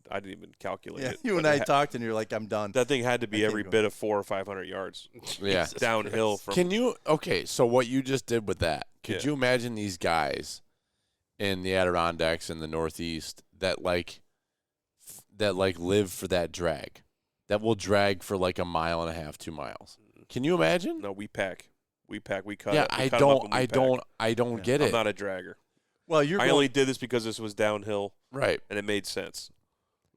calculate it. You and I talked, and you're like, I'm done. That thing had to be every bit of 400 or 500 yards. Yeah, downhill from. Can you? Okay, so what you just did with that? Could you imagine these guys in the Adirondacks in the Northeast that live for that drag, that will drag for like 1.5 miles, 2 miles? Can you imagine? No, we pack. We cut. Yeah, I don't get it. I'm not a dragger. Well, I only did this because this was downhill, right? And it made sense.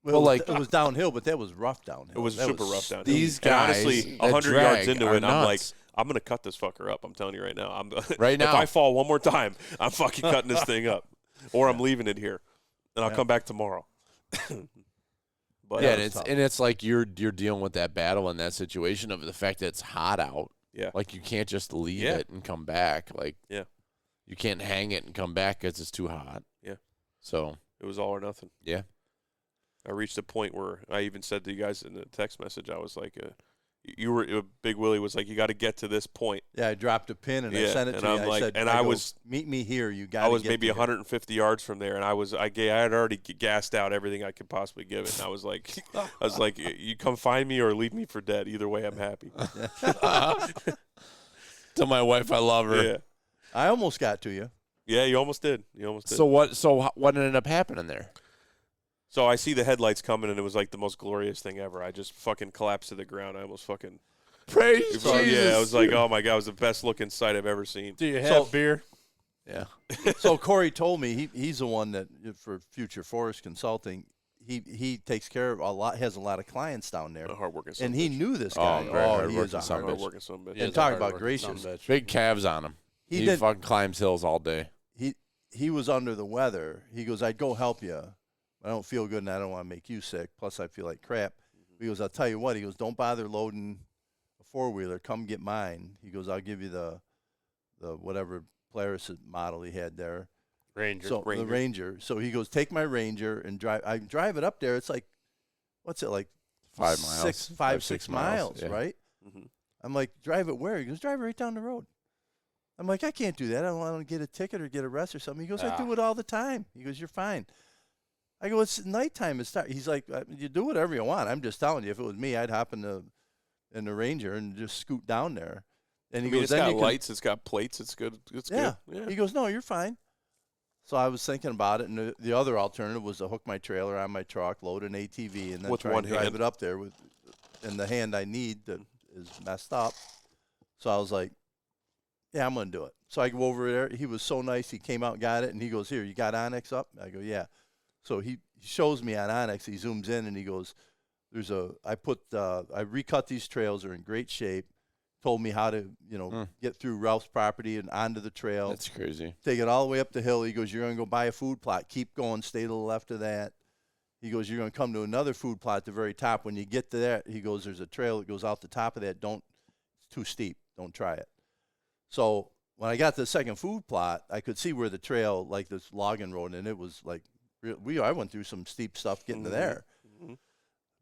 Well, it was downhill, but that was rough downhill. It was super rough downhill. These and guys, honestly, 100 yards into it, nuts. I'm like, I'm gonna cut this fucker up. I'm telling you right now. Right now, if I fall one more time, I'm fucking cutting this thing up, or I'm leaving it here, and I'll come back tomorrow. But yeah, it's like you're dealing with that battle in that situation of the fact that it's hot out. Yeah, like you can't just leave it and come back. Like you can't hang it and come back because it's too hot. Yeah, so it was all or nothing. Yeah, I reached a point where I even said to you guys in the text message, I was like, Big Willie was like, you got to get to this point. Yeah, I dropped a pin and I sent it to you. I said, meet me here. You got. I was maybe 150 yards from there, and I had already gassed out everything I could possibly give it. And I was like, you come find me or leave me for dead. Either way, I'm happy. Tell my wife I love her. Yeah, I almost got to you. Yeah, you almost did. So what ended up happening there? So I see the headlights coming, and it was like the most glorious thing ever. I just fucking collapsed to the ground. I almost fucking praise Jesus. Yeah, I was like, oh my God, it was the best looking sight I've ever seen. Do you have beer? Yeah. So Corey told me he's the one that for Future Forest Consulting, he takes care of has a lot of clients down there. Hardworking, and he knew this guy. He is a hardworking son of a bitch. And talk about gracious, big calves on him. He fucking climbs hills all day. He was under the weather. He goes, I'd go help you. I don't feel good and I don't want to make you sick. Plus, I feel like crap. He goes, I'll tell you what. He goes, don't bother loading a four-wheeler. Come get mine. He goes, I'll give you the whatever Polaris model he had there. Ranger. The Ranger. So he goes, take my Ranger and drive. I drive it up there. It's like, what's it, like 5 miles? 6 miles, yeah. right? Mm-hmm. I'm like, drive it where? He goes, drive it right down the road. I'm like, I can't do that. I don't want to get a ticket or get arrested or something. He goes, I do it all the time. He goes, you're fine. I go, it's nighttime. He's like, you do whatever you want. I'm just telling you, if it was me, I'd hop in the Ranger and just scoot down there. And he goes, it's got lights, it's got plates, it's good. It's good. Yeah. He goes, no, you're fine. So I was thinking about it, and the other alternative was to hook my trailer on my truck, load an ATV, and then drive it up there in the hand I need that is messed up. So I was like, yeah, I'm going to do it. So I go over there. He was so nice. He came out and got it, and he goes, here, you got Onyx up? I go, yeah. So he shows me on Onyx. He zooms in, and he goes, I recut these trails. They're in great shape. Told me how to, get through Ralph's property and onto the trail. That's crazy. Take it all the way up the hill. He goes, you're going to go buy a food plot. Keep going. Stay to the left of that. He goes, you're going to come to another food plot at the very top. When you get to that, he goes, there's a trail that goes out the top of that. It's too steep. Don't try it. So when I got to the second food plot, I could see where the trail, like this logging road, and it was like, I went through some steep stuff getting to there. Mm-hmm.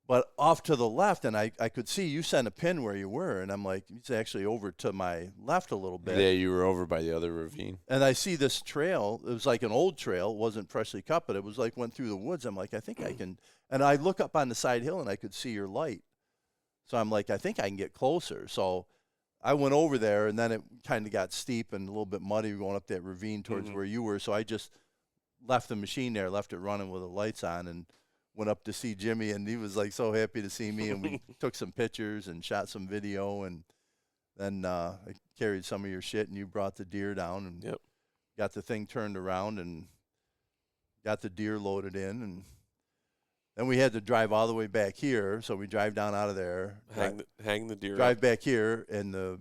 But off to the left, and I could see you sent a pin where you were, and I'm like, it's actually over to my left a little bit. Yeah, you were over by the other ravine. And I see this trail. It was like an old trail. It wasn't freshly cut, but it was like went through the woods. I'm like, I think I can. And I look up on the side hill, and I could see your light. So I'm like, I think I can get closer. So I went over there, and then it kind of got steep and a little bit muddy going up that ravine towards where you were. So I just left the machine there, left it running with the lights on, and went up to see Jimmy, and he was like so happy to see me, and we took some pictures and shot some video, and then I carried some of your shit, and you brought the deer down and got the thing turned around and got the deer loaded in, and then we had to drive all the way back here, so we drive down out of there, hang the deer, drive back here, and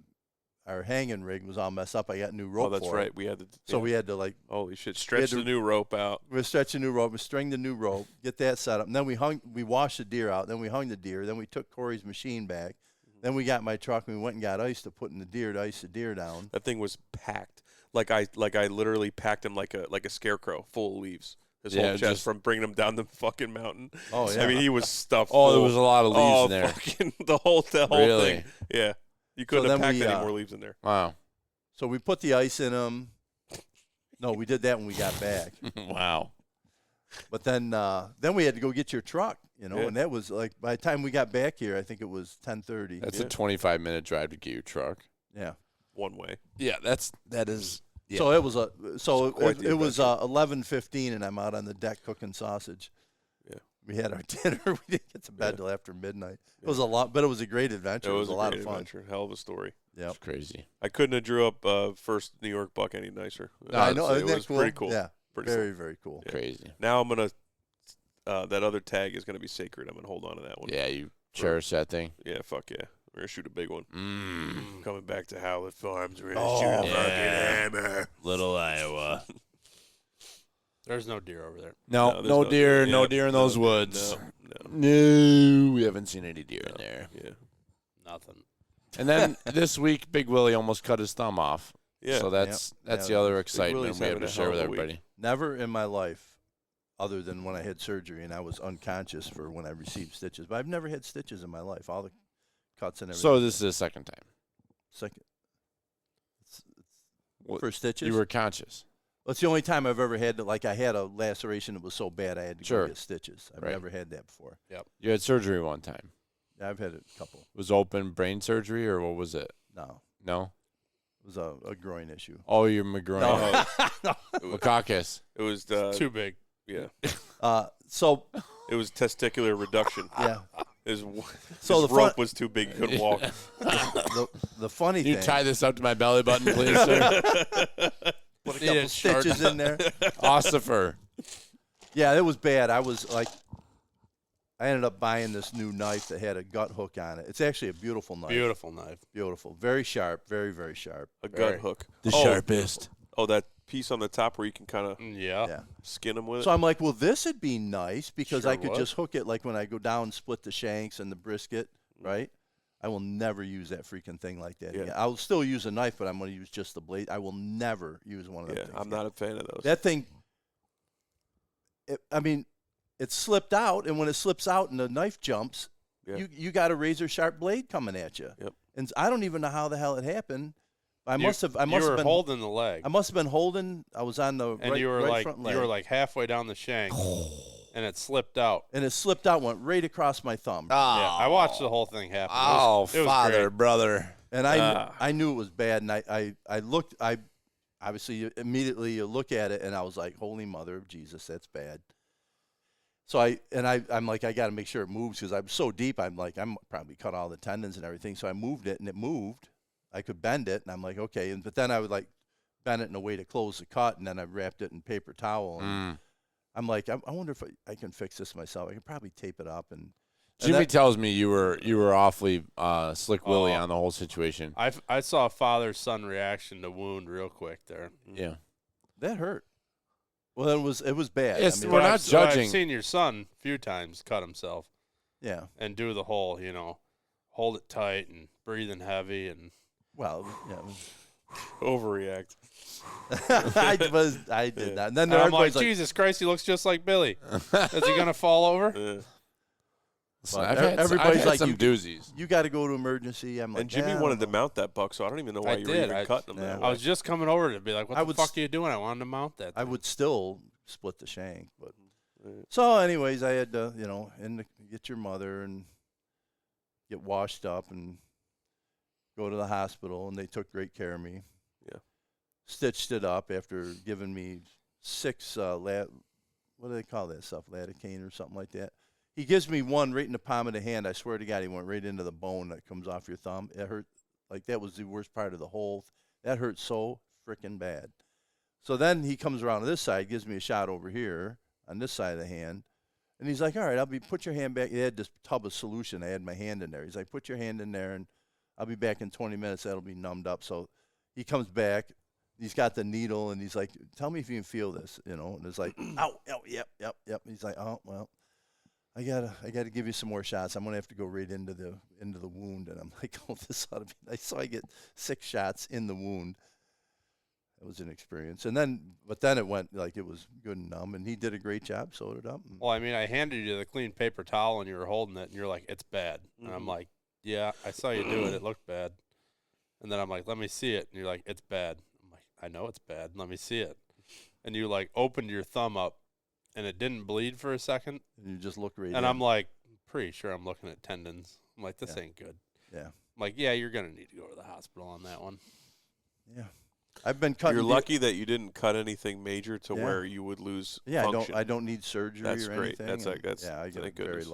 our hanging rig was all messed up. I got new rope. Oh, that's for right. it. We had to. So we had to holy shit! Stretch the new rope out. We stretch the new rope. We string the new rope. Get that set up. And then we washed the deer out. Then we hung the deer. Then we took Corey's machine back. Then we got my truck and we went and got ice to put in the deer to ice the deer down. That thing was packed. Like I literally packed him like a scarecrow, full of leaves. His whole chest from bringing him down the fucking mountain. Oh yeah. I mean, he was stuffed. Oh, full. there was a lot of leaves in there. Fucking the whole Really? thing. Yeah. You couldn't have packed any more leaves in there. Wow. So we put the ice in them. No, we did that when we got back. Wow. But then we had to go get your truck, and that was like by the time we got back here, I think it was 10:30. That's a 25-minute drive to get your truck. Yeah. One way. Yeah, that is. Yeah. So it was it was 11:15, and I'm out on the deck cooking sausage. Yeah. We had our dinner. We didn't get to bed till after midnight. It was a lot, but it was a great adventure. It was a lot of fun. Adventure. Hell of a story. Yeah. It's crazy. I couldn't have drew up first New York buck any nicer. No, I know. It was cool? pretty cool. Yeah. Pretty very, cool. very cool. Yeah. Crazy. Now I'm gonna that other tag is gonna be sacred. I'm gonna hold on to that one. Yeah, you cherish that thing. Yeah, fuck yeah. We're gonna shoot a big one. Mm. Coming back to Howlett Farms, we're gonna shoot a fucking hammer. Little Iowa. There's no deer over there. No deer. No deer in those woods. No, we haven't seen any deer in there. Yeah. Nothing. And then this week, Big Willie almost cut his thumb off. Yeah. So that's the other excitement Willie's we have having to a share with hell of a week. everybody. Never in my life, other than when I had surgery and I was unconscious for when I received stitches. But I've never had stitches in my life. All the cuts and everything. So this is the second time. Second. For stitches? You were conscious. Well, it's the only time I've ever had, I had a laceration that was so bad I had to go get stitches. I've Right. never had that before. Yep. You had surgery one time. I've had a couple. It was open brain surgery or what was it? No. No? It was a groin issue. Oh, your groin. No. Macaques. It was too big. Yeah. So it was testicular reduction. Yeah. His the rope was too big. He couldn't walk. The funny thing. You tie this up to my belly button, please, sir. Put a couple stitches in there. Ossifer. Yeah, it was bad. I was like, I ended up buying this new knife that had a gut hook on it. It's actually a beautiful knife. Beautiful knife. Beautiful. Very sharp. Very, very sharp. A gut hook. The sharpest. Oh, that piece on the top where you can kind of Yeah. skin them with So it. I'm like, well, this would be nice because Sure I could would. just hook it like when I go down, split the shanks and the brisket, right? I will never use that freaking thing like that again. I'll still use a knife, but I'm going to use just the blade. I will never use one of them. Yeah, I'm not a fan of those. That thing, it slipped out, and when it slips out and the knife jumps, you got a razor sharp blade coming at you. Yep. And I don't even know how the hell it happened. I You must have were been holding the leg. I must have been holding. I was on the And right, you were right like front leg. you were like halfway down the shank, and it slipped out. And it slipped out, went right across my thumb. Yeah, I watched the whole thing happen. Oh, it was father, great. brother. And I knew it was bad, and I looked. I obviously immediately you look at it, and I was like, "Holy Mother of Jesus, that's bad." So I'm like, I got to make sure it moves because I'm so deep. I'm like, I'm probably cut all the tendons and everything. So I moved it, and it moved. I could bend it, and I'm like, okay. But then I would like bend it in a way to close the cut, and then I wrapped it in paper towel. And I'm like, I wonder if I can fix this myself. I could probably tape it up. And Jimmy tells me you were awfully slick Willie on the whole situation. I saw a father-son reaction to wound real quick there. Yeah, that hurt. Well, it was bad. Yes, I mean, we're not judging. I've seen your son a few times cut himself. Yeah. And do the whole, hold it tight and breathing heavy and. Well, yeah. Overreact. I did that. And then I'm like, Jesus Christ, he looks just like Billy. Is he gonna fall over? Everybody's like some doozies. You got to go to emergency. I'm like, And Jimmy wanted to mount that buck, so I don't even know why you were even cutting him. Yeah. That I way. was just coming over to be like, what the fuck are you doing? I wanted to mount that thing. I would still split the shank, but so anyways, I had to, get your mother and get washed up and go to the hospital, and they took great care of me. Yeah. Stitched it up after giving me 6 what do they call that stuff? Lidocaine or something like that. He gives me one right in the palm of the hand. I swear to God, he went right into the bone that comes off your thumb. It hurt. Like, that was the worst part of the whole. That hurt so freaking bad. So then he comes around to this side, gives me a shot over here on this side of the hand. And he's like, all right, put your hand back. He had this tub of solution. I had my hand in there. He's like, put your hand in there, and I'll be back in 20 minutes. That'll be numbed up. So he comes back. He's got the needle, and he's like, tell me if you can feel this, And it's like, ow, yep. He's like, oh, well. I gotta give you some more shots. I'm gonna have to go right into the wound, and I'm like, oh, this ought to be nice. So I get 6 shots in the wound. It was an experience, but then it went like it was good and numb, and he did a great job. Sewed it up. Well, I mean, I handed you the clean paper towel, and you were holding it, and you're like, it's bad. And I'm like, yeah, I saw you do it. It looked bad. And then I'm like, let me see it. And you're like, it's bad. I'm like, I know it's bad. Let me see it. And you like opened your thumb up, and it didn't bleed for a second. And you just look right. And I'm like, pretty sure I'm looking at tendons. I'm like, this ain't good. Yeah. I'm like, yeah, you're gonna need to go to the hospital on that one. Yeah. I've been cutting. You're lucky that you didn't cut anything major to where you would lose. Yeah, function. I don't need surgery That's or great. anything. That's I get thank very goodness.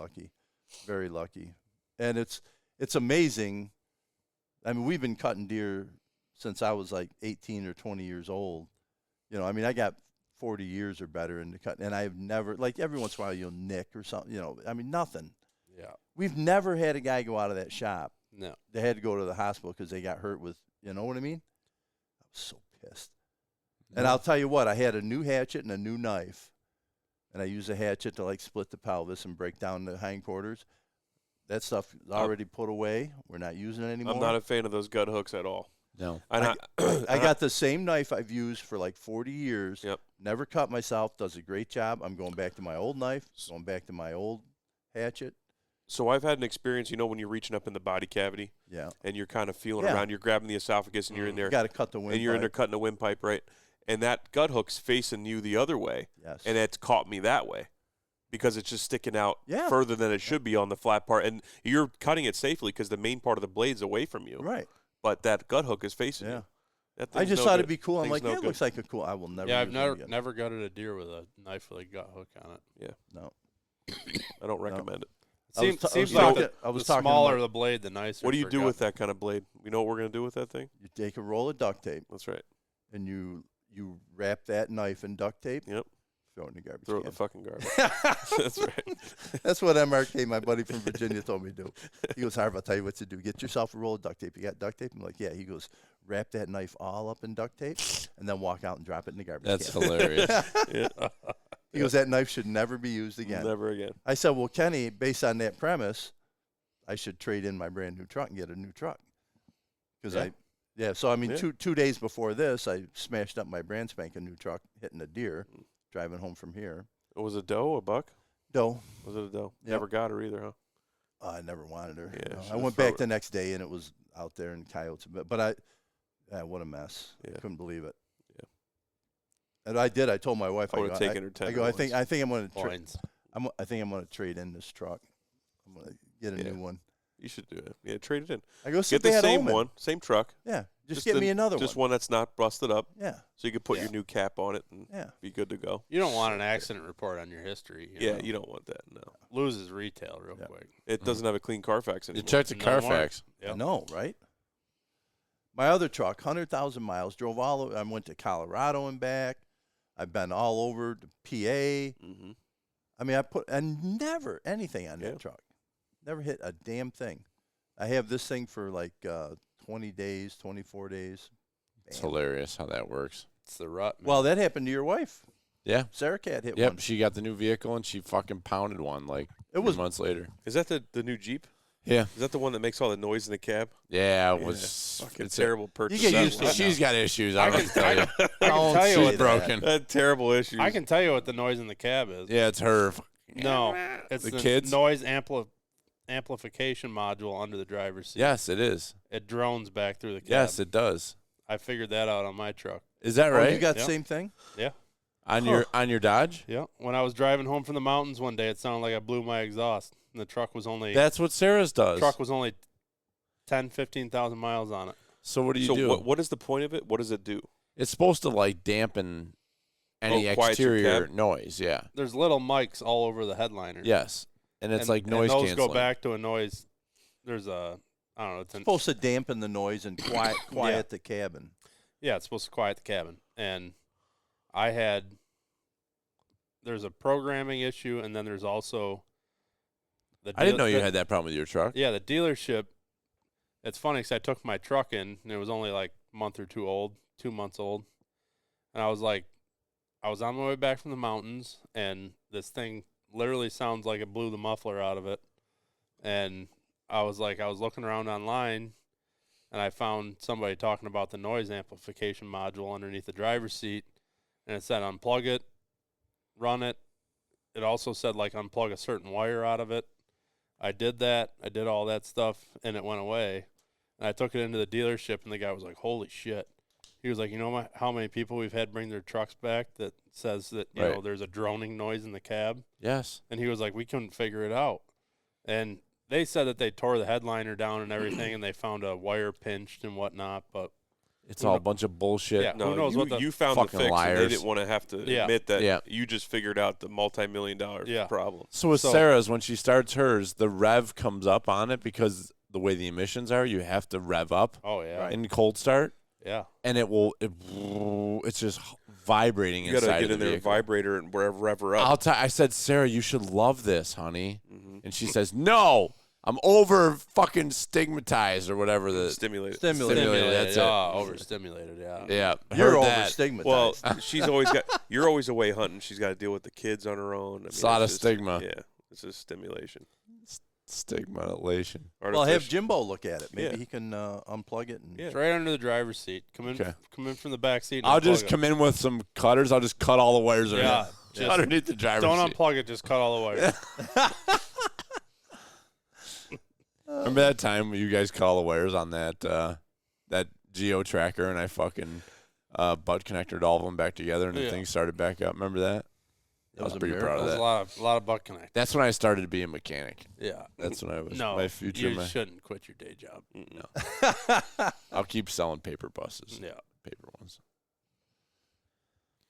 very lucky, and it's amazing. I mean, we've been cutting deer since I was like 18 or 20 years old. You know, I mean, I got 40 years or better in the cut, and I've never, like, every once in a while you'll nick or something. You know, I mean, nothing. Yeah. We've never had a guy go out of that shop. No. They had to go to the hospital because they got hurt with, you know what I mean? I was so pissed. And I'll tell you what, I had a new hatchet and a new knife, and I used a hatchet to, like, split the pelvis and break down the hindquarters. That stuff is already put away. We're not using it anymore. I'm not a fan of those gut hooks at all. No. I got the same knife I've used for like 40 years. Yep. Never cut myself. Does a great job. I'm going back to my old knife. Going back to my old hatchet. So I've had an experience, you know, when you're reaching up in the body cavity. Yeah. And you're kind of feeling around. You're grabbing the esophagus, and you're in there. You got to cut the windpipe. And you're in there cutting the windpipe, right? And that gut hook's facing you the other way. Yes. And it's caught me that way because it's just sticking out further than it should be on the flat part. And you're cutting it safely because the main part of the blade's away from you. Right. But that gut hook is facing you. I just thought it'd be cool. I'm like, it looks like a cool. I will never. Yeah, I've use it again. never gutted a deer with a knife with a gut hook on it. Yeah. No. I don't recommend it. Seems like the smaller the blade, the nicer. What do you do with that kind of blade? You know what we're going to do with that thing? You take a roll of duct tape. That's right. And you wrap that knife in duct tape. Yep. Throw it in the garbage Throw it in can. the fucking garbage. That's right. That's what MRK, my buddy from Virginia, told me to do. He goes, Harv, I'll tell you what to do. Get yourself a roll of duct tape. You got duct tape? I'm like, yeah. He goes, wrap that knife all up in duct tape and then walk out and drop it in the garbage That's can. hilarious. He goes, that knife should never be used again. Never again. I said, well, Kenny, based on that premise, I should trade in my brand new truck and get a new truck. Because so I mean, 2 days before this, I smashed up my brand spanking new truck, hitting a deer, driving home from here. It was a doe, a buck? Doe. Was it a doe? Yep. Never got her either, huh? I never wanted her. Yeah, I went back the next day, and it was out there in coyotes. But what a mess. Yeah. I couldn't believe it. Yeah. And I did. I told my wife. I would have taken her 10. I go. I think I'm going to. I think I'm going to trade in this truck. I'm going to get a new one. You should do it. Yeah, trade it in. I go get the same one, same truck. Yeah, just get me another one. Just one that's not busted up. Yeah. So you could put your new cap on it and be good to go. You don't want an accident report on your history. You know? You don't want that. No. Loses retail real quick. It doesn't have a clean Carfax anymore. You check the Carfax. I know, right? My other truck, 100,000 miles, drove all. I went to Colorado and back. I've been all over to PA. Mm-hmm. I mean, and never anything on that truck. Never hit a damn thing. I have this thing for like 20 days, 24 days. It's hilarious how that works. It's the rut, man. Well, that happened to your wife. Yeah. Sarah Cat hit one. Yep, she got the new vehicle, and she fucking pounded one like it was months later. Is that the new Jeep? Yeah. Is that the one that makes all the noise in the cab? Yeah, it was fucking terrible purchase. You get used to it. She's got issues. I can tell you. I can tell you She's broken. Terrible issues. I can tell you what the noise in the cab is. Yeah, it's her. No, it's the the kids? noise amplification module under the driver's seat. Yes, it is. It drones back through the cab. Yes, it does. I figured that out on my truck. Is that right? You got the same thing? Yeah. On your Dodge? Yeah. When I was driving home from the mountains one day, it sounded like I blew my exhaust. And the truck was only... That's what Sarah's does. The truck was only 10, 15,000 miles on it. So what do you do? What is the point of it? What does it do? It's supposed to, like, dampen any exterior noise, yeah. There's little mics all over the headliner. Yes. And it's like noise those canceling. Go back to a noise. There's a... I don't know. It's supposed to dampen the noise and quiet the cabin. Yeah, it's supposed to quiet the cabin. And there's a programming issue, and then there's also... I didn't know you had that problem with your truck. Yeah, the dealership. It's funny because I took my truck in, and it was only like a month or 2 months old. And I was on my way back from the mountains, and this thing literally sounds like it blew the muffler out of it. And I was looking around online, and I found somebody talking about the noise amplification module underneath the driver's seat, and it said unplug it, run it. It also said like unplug a certain wire out of it. I did that. I did all that stuff, and it went away. And I took it into the dealership, and the guy was like, "Holy shit!" He was like, "You know how many people we've had bring their trucks back that says that you know there's a droning noise in the cab?" Yes. And he was like, "We couldn't figure it out." And they said that they tore the headliner down and everything, and they found a wire pinched and whatnot, but it's all a bunch of bullshit. Yeah, No, who knows what the you found the fucking fix, liars. and they didn't want to have to admit that Yeah. you just figured out the multi-million-dollar problem. So with Sarah's, when she starts hers, the rev comes up on it because the way the emissions are, you have to rev up. Oh yeah. In cold start. Yeah. And it's just vibrating You inside gotta get of in the there, vehicle. vibrator, and rev her up. I said, Sarah, you should love this, honey. And she says, no, I'm over fucking stigmatized or whatever the Stimulated. Stimulated. That's it. Overstimulated. Yeah. Yeah. You're heard over that. stigmatized. Well, she's always got. You're always away hunting. She's got to deal with the kids on her own. I mean, It's a lot of just- stigma. Yeah, it's just stimulation. Stigmatization. Well, have Jimbo look at it. Maybe Yeah. he can unplug it. And It's right under the driver's seat. Come in from the back seat. and I'll unplug just it. come in with some cutters. I'll just cut all the wires Yeah. Just underneath the driver's don't seat. unplug it. Just cut all the wires. Remember that time when you guys cut all the wires on that Geo tracker and I fucking butt connected all of them back together and the thing started back up? Remember that? I was pretty proud of There's that. a lot of butt connect. That's when I started to be a mechanic. Yeah. That's when I was No, my future. you shouldn't quit your day job. No. I'll keep selling paper buses. Yeah. Paper ones.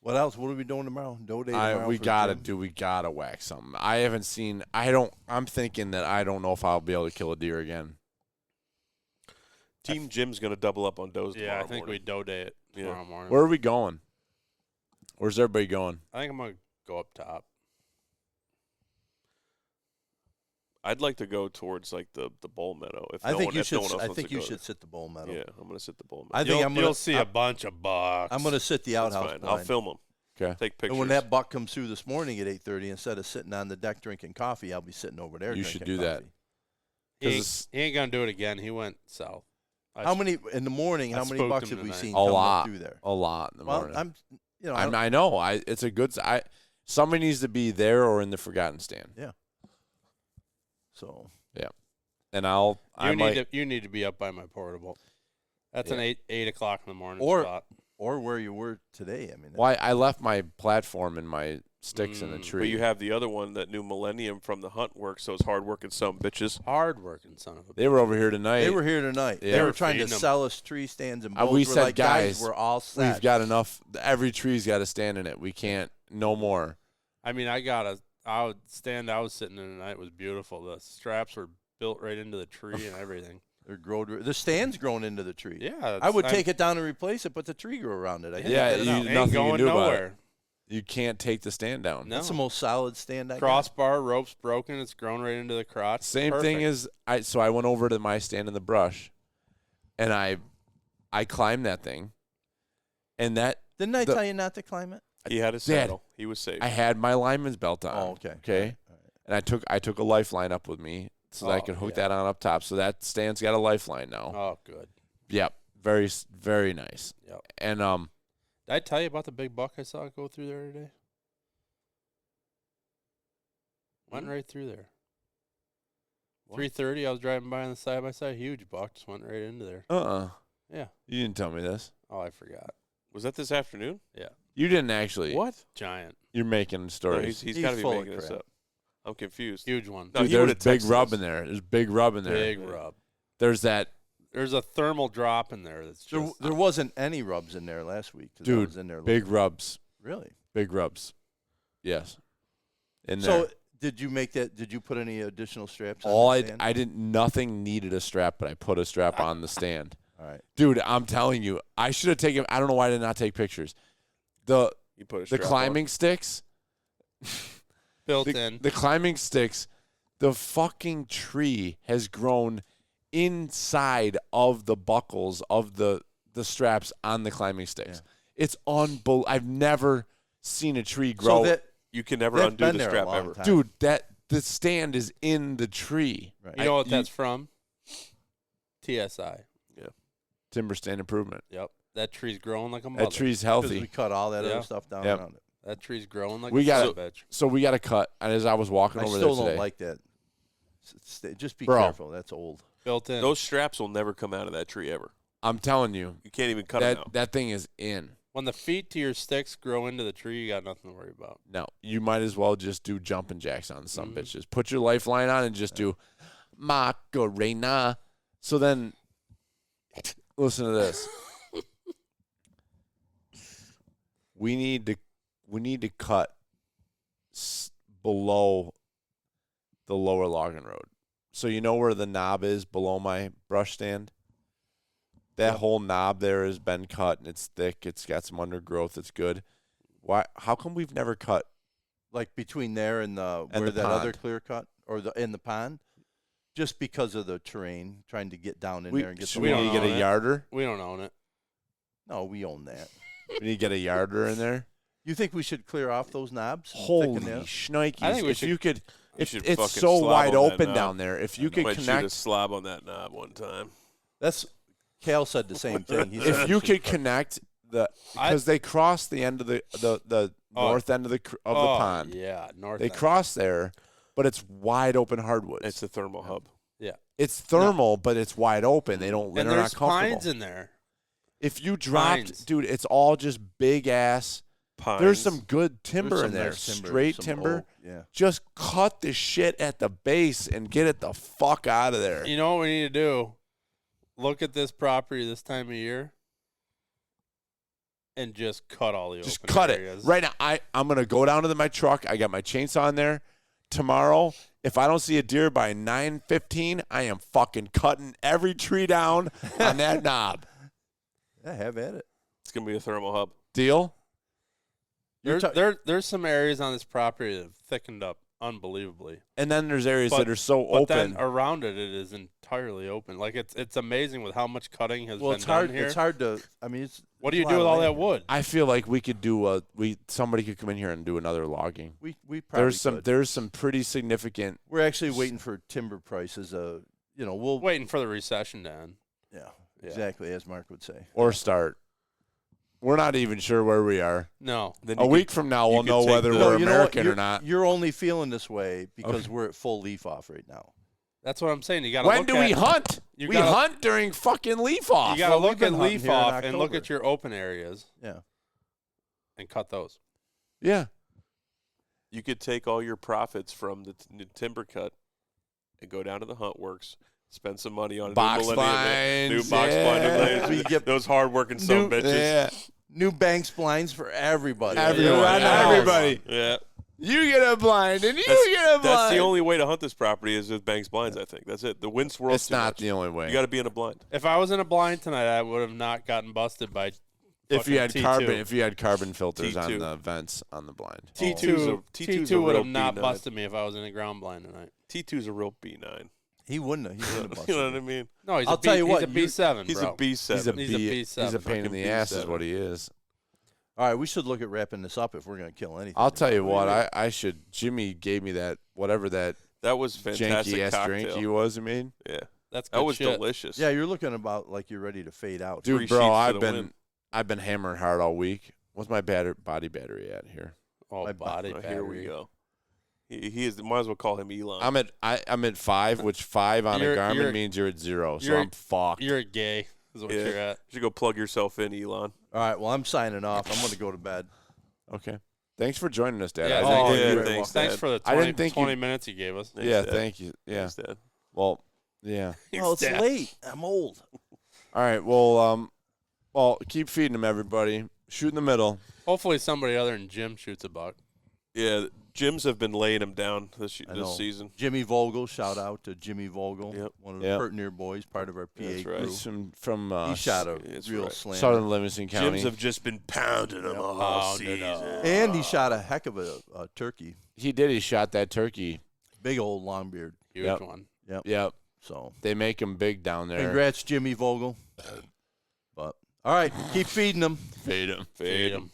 What else? What are we doing tomorrow? Doe day tomorrow. We for gotta Jim? we gotta whack something. I haven't seen. I'm thinking that I don't know if I'll be able to kill a deer again. Team Jim's going to double up on does Yeah, tomorrow I think morning. we doe day it tomorrow morning. Where are we going? Where's everybody going? I think I'm gonna go up top. I'd like to go towards like the bull meadow. If I no think one, you if should. no one else I wants think to you go should there. sit the bull meadow. Yeah, I'm going to sit the bull meadow. I think You'll see a bunch of bucks. I'm going to sit the That's outhouse. fine. blind. I'll film them. Okay. Take pictures. And when that buck comes through this morning at 8:30, instead of sitting on the deck drinking coffee, I'll be sitting over there. You drinking should do that. coffee. He ain't gonna do it again. He went south. How many in the morning? I How many spooked bucks him have we tonight. seen A coming lot. up through there? A lot in the Well, morning. I I know. It's a good. Somebody needs to be there or in the forgotten stand. Yeah. So. Yeah. And You need to be up by my portable. That's an 8 o'clock in the morning or spot. Or where you were today. I mean. Why I left my platform and my sticks in the tree. But you have the other one, that new Millennium from the Hunt Works, those hard-working some bitches. Hard-working son of a. They were over here tonight. They were here tonight. Yeah. They were trying to feeding 'em. sell us tree stands and bows. We We're said, like, guys, we're all set. We've got enough. Every tree's got a stand in it. We can't. No more. I mean, I would stand. I was sitting in tonight. It was beautiful. The straps were built right into the tree and everything. They're grown. The stand's grown into the tree. Yeah, I would take it down and replace it, but the tree grew around it. I can't Yeah, get it out. nothing you can do about it. You can't take the stand down. No. That's the most solid stand I got. Crossbar, rope's broken. It's grown right into the crotch. Same thing as So I went over to my stand in the brush, and I climbed that thing, and that Didn't I tell you not to climb it? He had his Dad, saddle. He was safe. I had my lineman's belt on. Oh, okay. Okay. All right. And I took a lifeline up with me so that I could hook that on up top. So that stand's got a lifeline now. Oh, good. Yep. Very, very nice. Yep. And Did I tell you about the big buck I saw go through there today? Went right through there. 3:30. I was driving by on the side by side. Huge buck just went right into there. Yeah. You didn't tell me this. Oh, I forgot. Was that this afternoon? Yeah. You didn't actually. What? Giant. You're making No, stories. he's He's got to be full of making this crap. up. I'm confused. Huge one. No, Dude, he would've there's big texted rub us. in there. There's big rub in there. Big rub. There's that. There's a thermal drop in there that's just. There wasn't any rubs in there last week. 'Cause I Dude, was in there big looking. rubs. Really? Big rubs. Yes. In So there. did you make that? Did you put any additional straps on All the I stand? I didn't. Nothing needed a strap, but I put a strap on the stand. All right. Dude, I'm telling you, I should have taken. I don't know why I did not take pictures. The You put a the strap climbing sticks. built in. The climbing sticks. The fucking tree has grown inside of the buckles of the straps on the climbing sticks. Yeah. It's unbelievable. I've never seen a tree grow You can never They've undo been the there a strap long ever. time. Dude, the stand is in the tree. Right. You know what that's from? TSI. Yeah. Timber stand improvement. Yep. That tree's growing like a mother. That tree's 'Cause healthy. we cut all that Yeah. other stuff down Yep. around it. That tree's growing like We a gotta- son of a bitch. So we got to cut. And as I was walking I over still there today, don't like that. Just be Bro. careful. That's old. Built in. Those straps will never come out of that tree ever. I'm telling you, You can't even cut them that out. that thing is in. When the feet to your sticks grow into the tree, you got nothing to worry about. No, you might as well just do jumping jacks on some Mhm. bitches. Put your lifeline on and just do Macarena. So then, listen to this. We need to cut below the lower logging road. So you know where the knob is below my brush stand? That whole knob there has been cut and it's thick. It's got some undergrowth. It's good. Why? How come we've never cut? Like between there and And where the that other pond. clear cut or in the pond, just because of the terrain, trying to get down in there and get Should the we don't need to get own a it. yarder? We don't own it. No, we own that. We need to get a yarder in there. You think we should clear off those knobs? and Holy thicken them? shnikes! I think we if should- you could, You if should it's fucking so slob wide on that open knob. down there, if you could Might shoot a connect, slob on that knob one time. That's Cal said the same thing. He said if we you should could cut- connect because they cross the end of the north end of the pond. Yeah, north. They end. cross there, but it's wide open hardwoods. It's the thermal hub. Yeah. It's thermal, but it's wide open. They're And not there's comfortable. pines in there. If you dropped, Pines. dude, it's all just big ass. Pines. There's some good timber There's in some there, nice timber, straight some timber. oak, yeah. Just cut the shit at the base and get it the fuck out of there. You know what we need to do? Look at this property this time of year and just cut all the Just open cut areas. it right now. I'm gonna go down to my truck. I got my chainsaw in there. Tomorrow, if I don't see a deer by 9:15, I am fucking cutting every tree down on that knob. Yeah, have at it. It's gonna be a thermal hub. Deal? There's some areas on this property that have thickened up unbelievably. And then there's areas But- that are so But open. then around it is entirely open. Like it's amazing with how much cutting has Well, been it's hard. done here. It's hard to. I mean, it's. What do you it's do a with lot all of that land. wood? I feel like we could do somebody could come in here and do another logging. We probably could. There's some pretty significant. We're actually waiting for timber prices. We'll Waiting for the recession to end. Yeah, exactly as Mark would say. Or start. We're not even sure where we are. No. Then A you week could- from now, you we'll could know take whether the- we're you know what? American You're- or not. You're only feeling this way because Okay. we're at full leaf off right now. That's what I'm saying. You got to When look do at, we hunt? you We gotta- hunt during fucking leaf off. You got to Well, we've look been at hunting leaf here in off and look October. at your open areas Yeah. and cut those. Yeah. You could take all your profits from the timber cut and go down to the hunt works, spend some money on a Box new millennium, new blinds, box blind, yeah. new blades. We get those hard-working some bitches. Yeah. New bank blinds for everybody. Everyone. Around the house. Everybody. Yeah, You get a blind and you that's, get a blind. that's the only way to hunt this property is with banks blinds. I think that's it. The wind swirls. It's too not much. the only way. You got to be in a blind. If I was in a blind tonight, I would have not gotten busted by if you had fucking T2. carbon filters on T2. the vents on the blind. T2 would have not B9. busted me if I was in a ground blind tonight. T2's a real B9. He wouldn't have. He wouldn't have busted. You know what I mean? No, he's I'll a B, tell you what, He's a B7, He's bro. a B7. He's a B7. He's a pain in Fucking the ass is B7. what he is. All right, we should look at wrapping this up if we're going to kill anything. I'll tell you What what, do I should. Jimmy gave me that whatever that That was fantastic janky ass cocktail. drink he was. I mean, Yeah, That's good that was shit. delicious. Yeah, you're looking about like you're ready to fade out. dude, Three bro, sheets to the I've been hammering hard all week. What's my body battery at here? Oh, My body Oh, battery. here we go. He is. Might as well call him Elon. I'm at 5, which 5 on a You're- Garmin means you're at 0. So you're- I'm fucked. You're a gay, is what Yeah. you're at. You should go plug yourself in, Elon. All right, well, I'm signing off. I'm going to go to bed. Okay. Thanks for joining us, Dad. Yeah, I thank think- you. yeah, very thanks, Thanks Dad. for the I 20, didn't think 20 you- minutes you gave us. Thanks, yeah, Dad. thank you. Yeah. Thanks, Dad. Well, yeah. Well, it's Dad. late. I'm old. All right. Well, keep feeding them, everybody. Shoot in the middle. Hopefully somebody other than Jim shoots a buck. Yeah, Gyms have been laying him down this I know. season. Jimmy Vogel, shout out to Jimmy Vogel, Yep. one of the Yep. Pert Near boys, part of our PA That's right. crew. He's from He shot a That's real right. slam. Southern Livingston County. Gyms have just been pounding him all Pounding season. And he shot a heck of a turkey. He did. He shot that turkey. Big old long beard. Huge Yep. one. Yep. So They make him big down there. congrats, Jimmy Vogel. But all right, keep feeding them. Fade him. Fade him.